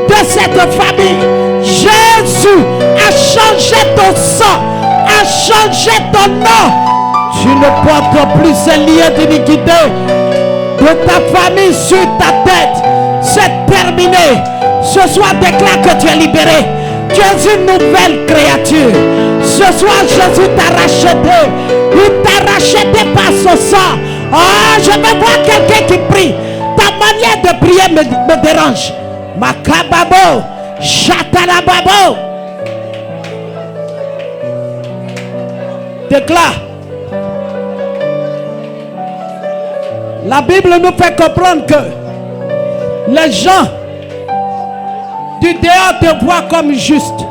de cette famille. Jésus a changé ton sang, a changé ton nom. Tu ne portes plus ces liens d'iniquité de ta famille sur ta tête. C'est terminé. Ce soir, déclare que tu es libéré. Tu es une nouvelle créature. Ce soir, Jésus t'a racheté. Il t'a racheté par son sang. Oh, je veux voir quelqu'un qui prie. Ta manière de prier me dérange. Makababo, Chatalababo. Déclare. La Bible nous fait comprendre que les gens du dehors te voient comme juste,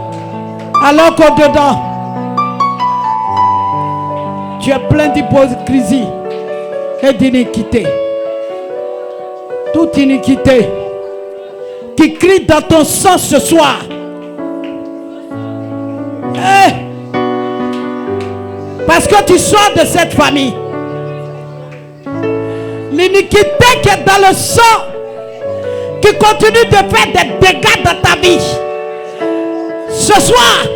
alors qu'au dedans, tu es plein d'hypocrisie et d'iniquité. Toute iniquité qui crie dans ton sang ce soir. Parce que tu sors de cette famille. L'iniquité qui est dans le sang, qui continue de faire des dégâts dans ta vie. Ce soir,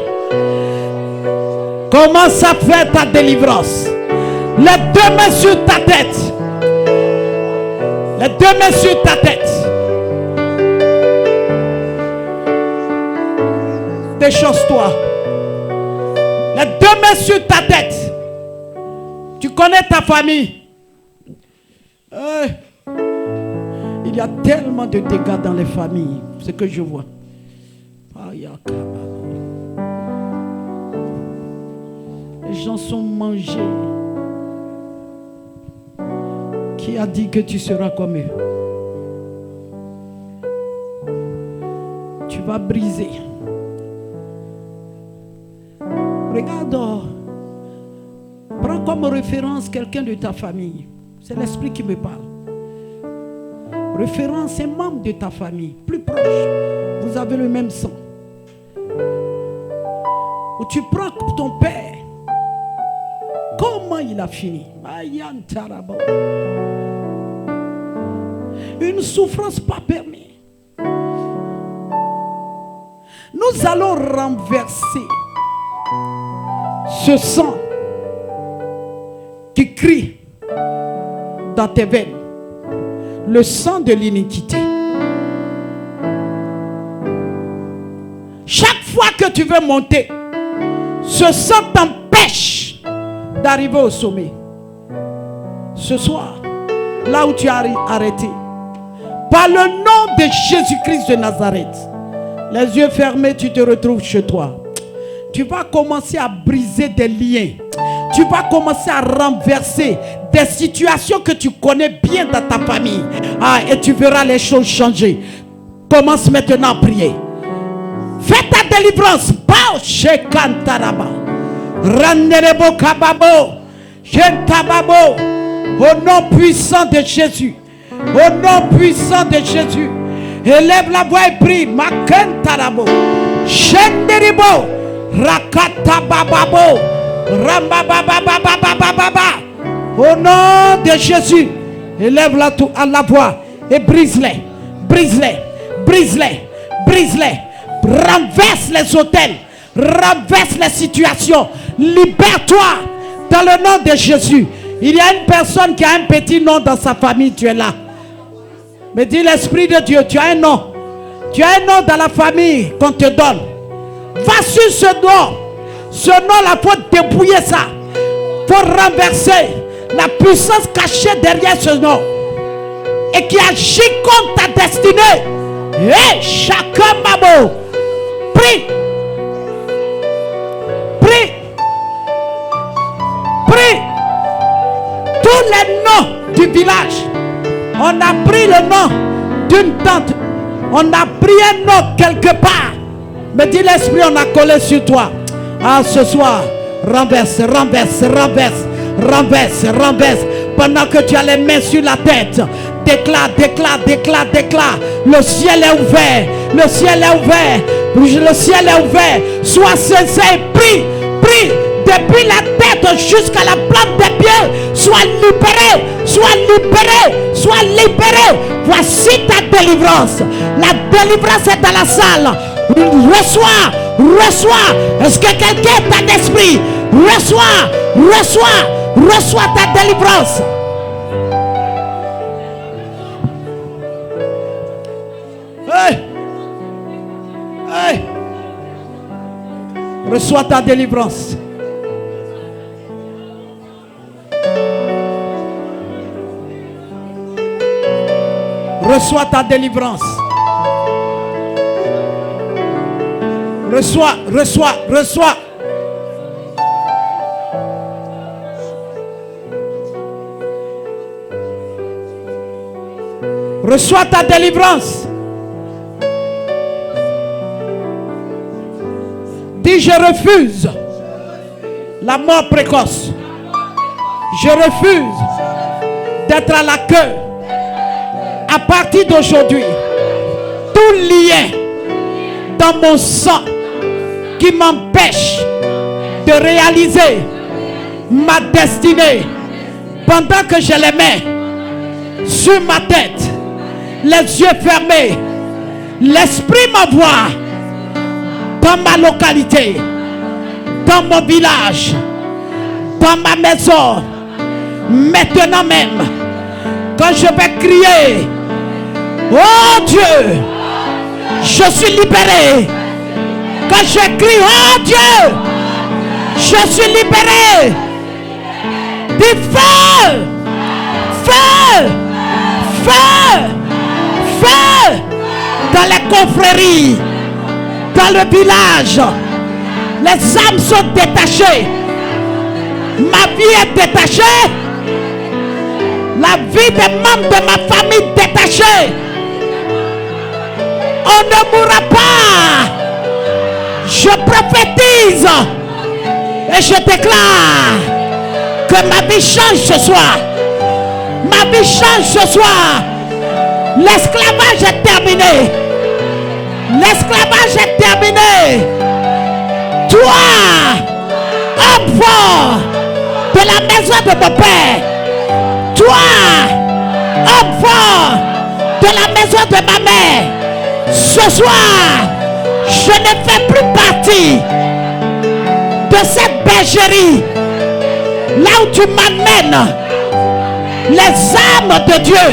commence à faire ta délivrance. Les deux mains sur ta tête. Les deux mains sur ta tête. Déchausse-toi. Les deux mains sur ta tête. Tu connais ta famille. Il y a tellement de dégâts dans les familles. C'est ce que je vois. Les gens sont mangés. Qui a dit que tu seras comme eux? Tu vas briser. Regarde. Prends comme référence quelqu'un de ta famille. C'est l'esprit qui me parle. Référence un membre de ta famille, plus proche. Vous avez le même sang. Ou tu prends ton père. Comment il a fini? Une souffrance pas permise. Nous allons renverser ce sang qui crie dans tes veines. Le sang de l'iniquité. Chaque fois que tu veux monter, ce sang t'empêche d'arriver au sommet. Ce soir, là où tu as arrêté, par le nom de Jésus-Christ de Nazareth, les yeux fermés, tu te retrouves chez toi. Tu vas commencer à briser des liens. Tu vas commencer à renverser des situations que tu connais bien dans ta famille. Et tu verras les choses changer. Commence maintenant à prier. Fais ta délivrance. Bao shekantaraba. Randerebo kababo. Jentababo. Au nom puissant de Jésus. Au nom puissant de Jésus. Élève la voix et prie. Makentarabo. Shenderibo. Rakatabababo. Au nom de Jésus, élève-la à la voix et brise-les, brise-les, brise-les, brise-les, renverse les hôtels, renverse les situations, libère-toi dans le nom de Jésus. Il y a une personne qui a un petit nom dans sa famille, tu es là. Mais dis l'Esprit de Dieu, tu as un nom. Tu as un nom dans la famille qu'on te donne. Va sur ce nom. Ce nom-là, il faut dépouiller ça. Il faut renverser la puissance cachée derrière ce nom. Et qui agit contre ta destinée. Et chacun mabo. Prie. Prie. Prie. Tous les noms du village. On a pris le nom d'une tante. On a pris un nom quelque part. Mais dis l'Esprit, on a collé sur toi. Ah, ce soir, renverse, renverse, renverse, renverse, renverse. Pendant que tu as les mains sur la tête, déclare, déclare, déclare, déclare. Le ciel est ouvert, le ciel est ouvert, le ciel est ouvert. Sois sincère, prie, prie. Depuis la tête jusqu'à la plante des pieds, sois libéré, sois libéré, sois libéré. Voici ta délivrance. La délivrance est dans la salle. Reçois, reçois. Est-ce que quelqu'un est en esprit? Reçois, reçois, reçois ta délivrance. Hey, hey. Reçois ta délivrance. Reçois ta délivrance. Reçois. Reçois ta délivrance. Dis, je refuse la mort précoce. Je refuse d'être à la queue. À partir d'aujourd'hui, tout lien dans mon sang qui m'empêche de réaliser ma destinée pendant que je les mets sur ma tête, les yeux fermés, l'esprit m'envoie dans ma localité, dans mon village, dans ma maison, maintenant même, quand je vais crier, oh Dieu, je suis libéré. Quand je crie, oh Dieu, je suis libéré. Dis feu, feu, feu, feu dans les confréries, dans le village. Les âmes sont détachées. Ma vie est détachée. La vie des membres de ma famille détachée. On ne mourra pas. Je prophétise et je déclare que ma vie change ce soir. Ma vie change ce soir. L'esclavage est terminé. L'esclavage est terminé. Toi, homme fort de la maison de mon père. Toi, homme fort de la maison de ma mère. Ce soir, je ne fais plus partie de cette bergerie. Là où tu m'amènes les âmes de Dieu.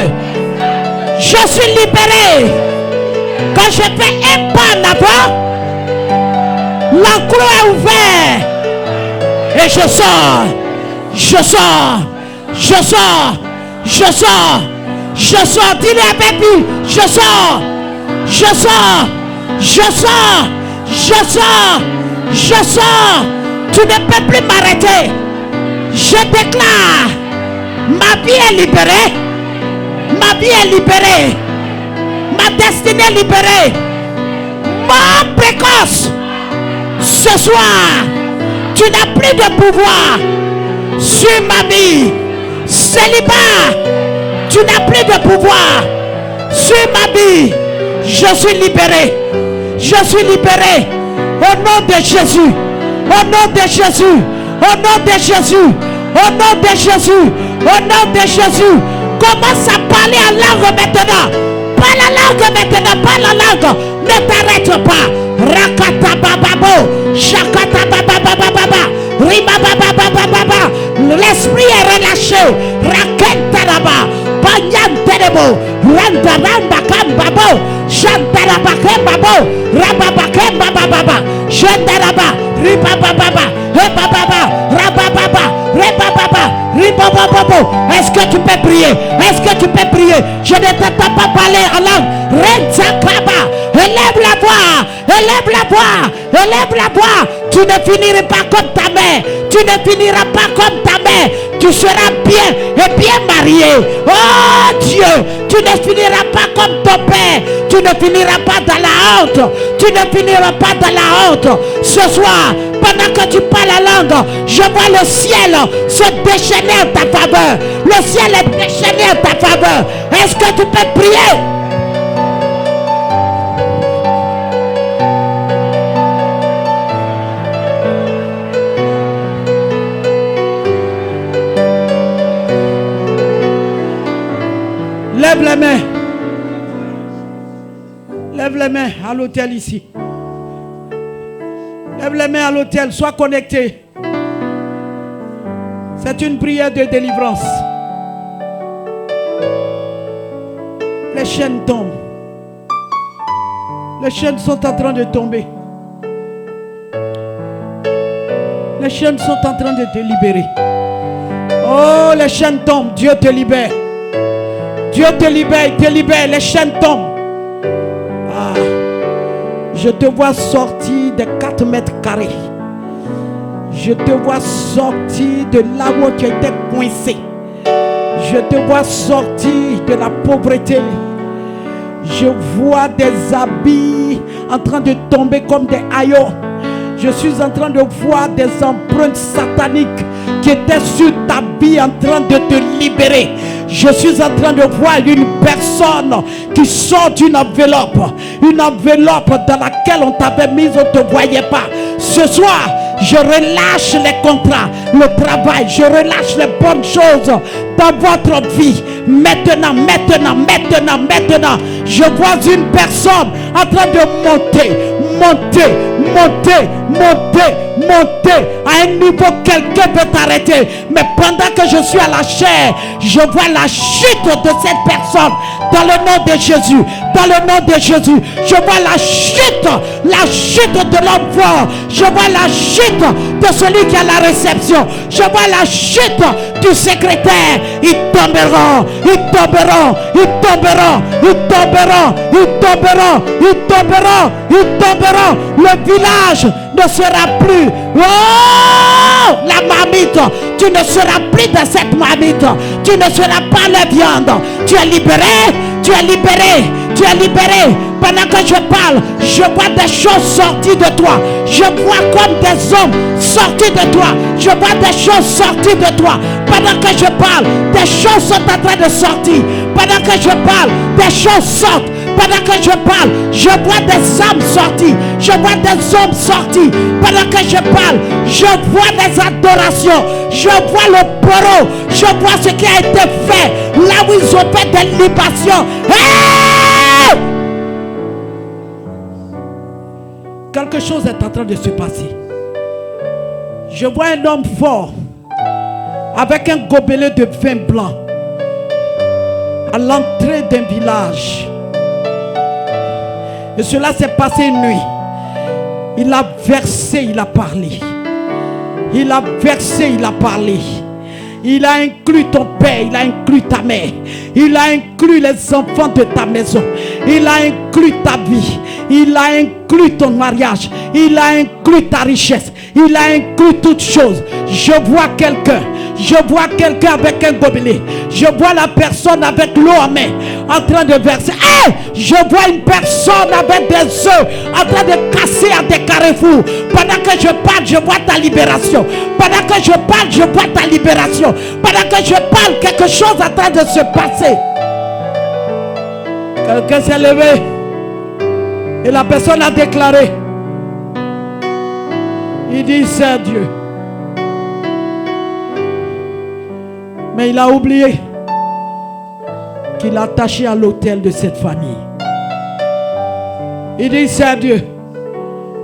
Je suis libéré. Quand je fais un pas en avant, l'enclos est ouvert. Et je sors. Je sors. Je sors. Je sors. Je sors. Dis-le avec lui. Je sors. Je sors. Je sors. Je sors. Je sors. Tu ne peux plus m'arrêter. Je déclare. Ma vie est libérée. Ma vie est libérée. Ma destinée est libérée. Mort précoce. Ce soir, tu n'as plus de pouvoir sur ma vie. Célibat, tu n'as plus de pouvoir sur ma vie. Je suis libéré. Je suis libéré. Au nom de Jésus. Au nom de Jésus. Au nom de Jésus. Au nom de Jésus. Au nom de Jésus. Commence à parler en langue maintenant. Parle la langue maintenant. Parle la langue. Ne t'arrête pas. Rakata bababo. Shakata bababababa. Riba bababababa. L'esprit est relâché. Rakentaraba. Banyanterebo. Randaramba kambabo. Shantaraba kembabo. Rababa bababa. Shantaraba. Riba bababa. Hebababa. Rabababa. Rebababa. Ribababo. Est-ce que tu peux prier? Est-ce que tu peux prier? Je ne t'entends pas parler en langue. Renzakaba. Élève la voix. Élève la voix. Élève la voix. Tu ne finiras pas comme ta mère. Tu ne finiras pas comme ta mère. Tu seras bien et bien marié. Oh Dieu, tu ne finiras pas comme ton père. Tu ne finiras pas dans la honte. Tu ne finiras pas dans la honte. Ce soir, pendant que tu parles la langue, je vois le ciel se déchaîner en ta faveur. Le ciel est déchaîné en ta faveur. Est-ce que tu peux prier? Lève les mains. Lève les mains à l'hôtel ici. Lève les mains à l'hôtel. Sois connecté. C'est une prière de délivrance. Les chaînes tombent. Les chaînes sont en train de tomber. Les chaînes sont en train de te libérer. Oh, les chaînes tombent. Dieu te libère. Dieu te libère, il te libère. Les chaînes tombent. Ah, je te vois sortir de 4 mètres carrés. Je te vois sortir de là où tu étais coincé. Je te vois sortir de la pauvreté. Je vois des habits en train de tomber comme des haillons. Je suis en train de voir des empreintes sataniques qui étaient sur ta vie en train de te libérer. Je suis en train de voir une personne qui sort d'une enveloppe. Une enveloppe dans laquelle on t'avait mis, on ne te voyait pas. Ce soir, je relâche les contrats, le travail, je relâche les bonnes choses dans votre vie. Maintenant, je vois une personne en train de monter à un niveau. Quelqu'un peut t'arrêter, mais pendant que je suis à la chair, je vois la chute de cette personne dans le nom de Jésus. Dans le nom de Jésus, je vois la chute de l'homme fort. Je vois la chute de celui qui a la réception. Je vois la chute du secrétaire. Ils tomberont. Le village ne sera plus. Oh, la marmite. Tu ne seras plus dans cette marmite. Tu ne seras pas la viande. Tu es libéré. Pendant que je parle, je vois des choses sortir de toi. Je vois comme des hommes sortir de toi. Je vois des choses sortir de toi. Pendant que je parle, des choses sont en train de sortir. Pendant que je parle, des choses sortent. Pendant que je parle, je vois des âmes sortir. Je vois des hommes sortir. Pendant que je parle, je vois des adorations. Je vois le bourreau. Je vois ce qui a été fait. Là où ils ont fait des libations. Hey! Quelque chose est en train de se passer. Je vois un homme fort avec un gobelet de vin blanc à l'entrée d'un village. Et cela s'est passé une nuit. Il a versé, il a parlé. Il a versé, il a parlé. Il a inclus ton père, il a inclus ta mère. Il a inclus les enfants de ta maison. Il a inclus ta vie. Il a inclus ton mariage. Il a inclus ta richesse. Il a inclus toutes choses. Je vois quelqu'un avec un gobelet. Je vois la personne avec l'eau en main en train de verser. Hey! Je vois une personne avec des œufs en train de casser à des carrefours. Pendant que je parle, je vois ta libération. Pendant que je parle, je vois ta libération. Pendant que je parle, quelque chose est en train de se passer. Quelqu'un s'est levé et la personne a déclaré. Il dit c'est Dieu. Mais il a oublié qu'il est attaché à l'autel de cette famille. Il dit c'est Dieu.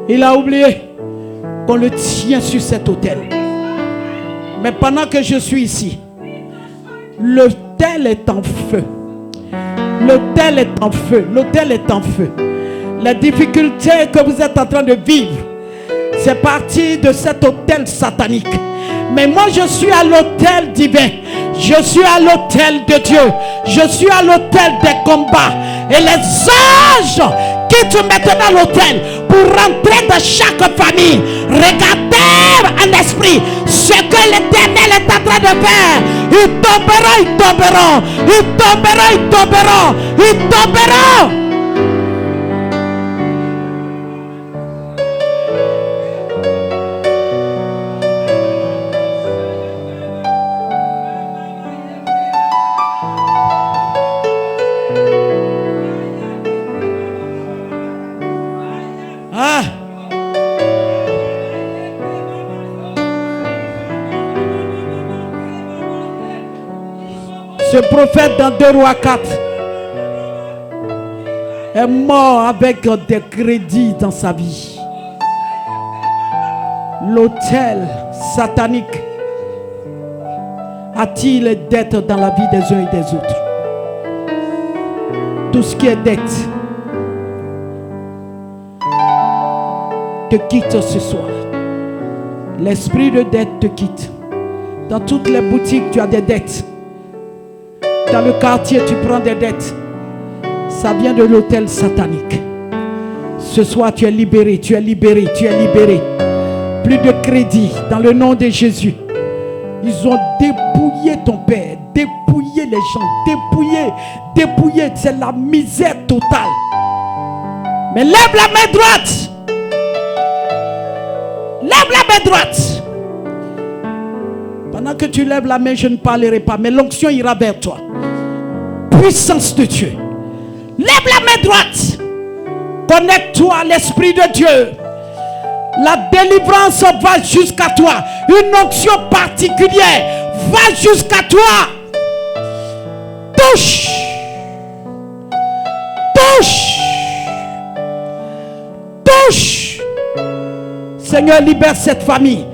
Il a oublié qu'on le tient sur cet autel. Mais pendant que je suis ici, l'autel est en feu. L'autel est en feu. L'autel est en feu. Les difficultés que vous êtes en train de vivre, c'est parti de cet autel satanique. Mais moi je suis à l'autel divin. Je suis à l'autel de Dieu. Je suis à l'autel des combats. Et les anges quittent maintenant l'autel pour rentrer dans chaque famille. Regardez en esprit ce que l'Éternel est en train de faire. Ils tomberont, ils tomberont. Ils tomberont, ils tomberont. Ils tomberont. Ce prophète dans 2 Rois 4 est mort avec des crédits dans sa vie. L'autel satanique attire les dettes dans la vie des uns et des autres. Tout ce qui est dette te quitte ce soir. L'esprit de dette te quitte. Dans toutes les boutiques, tu as des dettes. Dans le quartier, tu prends des dettes. Ça vient de l'autel satanique. Ce soir, tu es libéré, tu es libéré, tu es libéré. Plus de crédit dans le nom de Jésus. Ils ont dépouillé ton père, dépouillé les gens, dépouillé. C'est la misère totale. Mais lève la main droite. Lève la main droite. Pendant que tu lèves la main, je ne parlerai pas, mais l'onction ira vers toi. Puissance de Dieu. Lève la main droite. Connecte-toi à l'Esprit de Dieu. La délivrance va jusqu'à toi. Une onction particulière va jusqu'à toi. Touche. Touche. Touche. Seigneur, libère cette famille.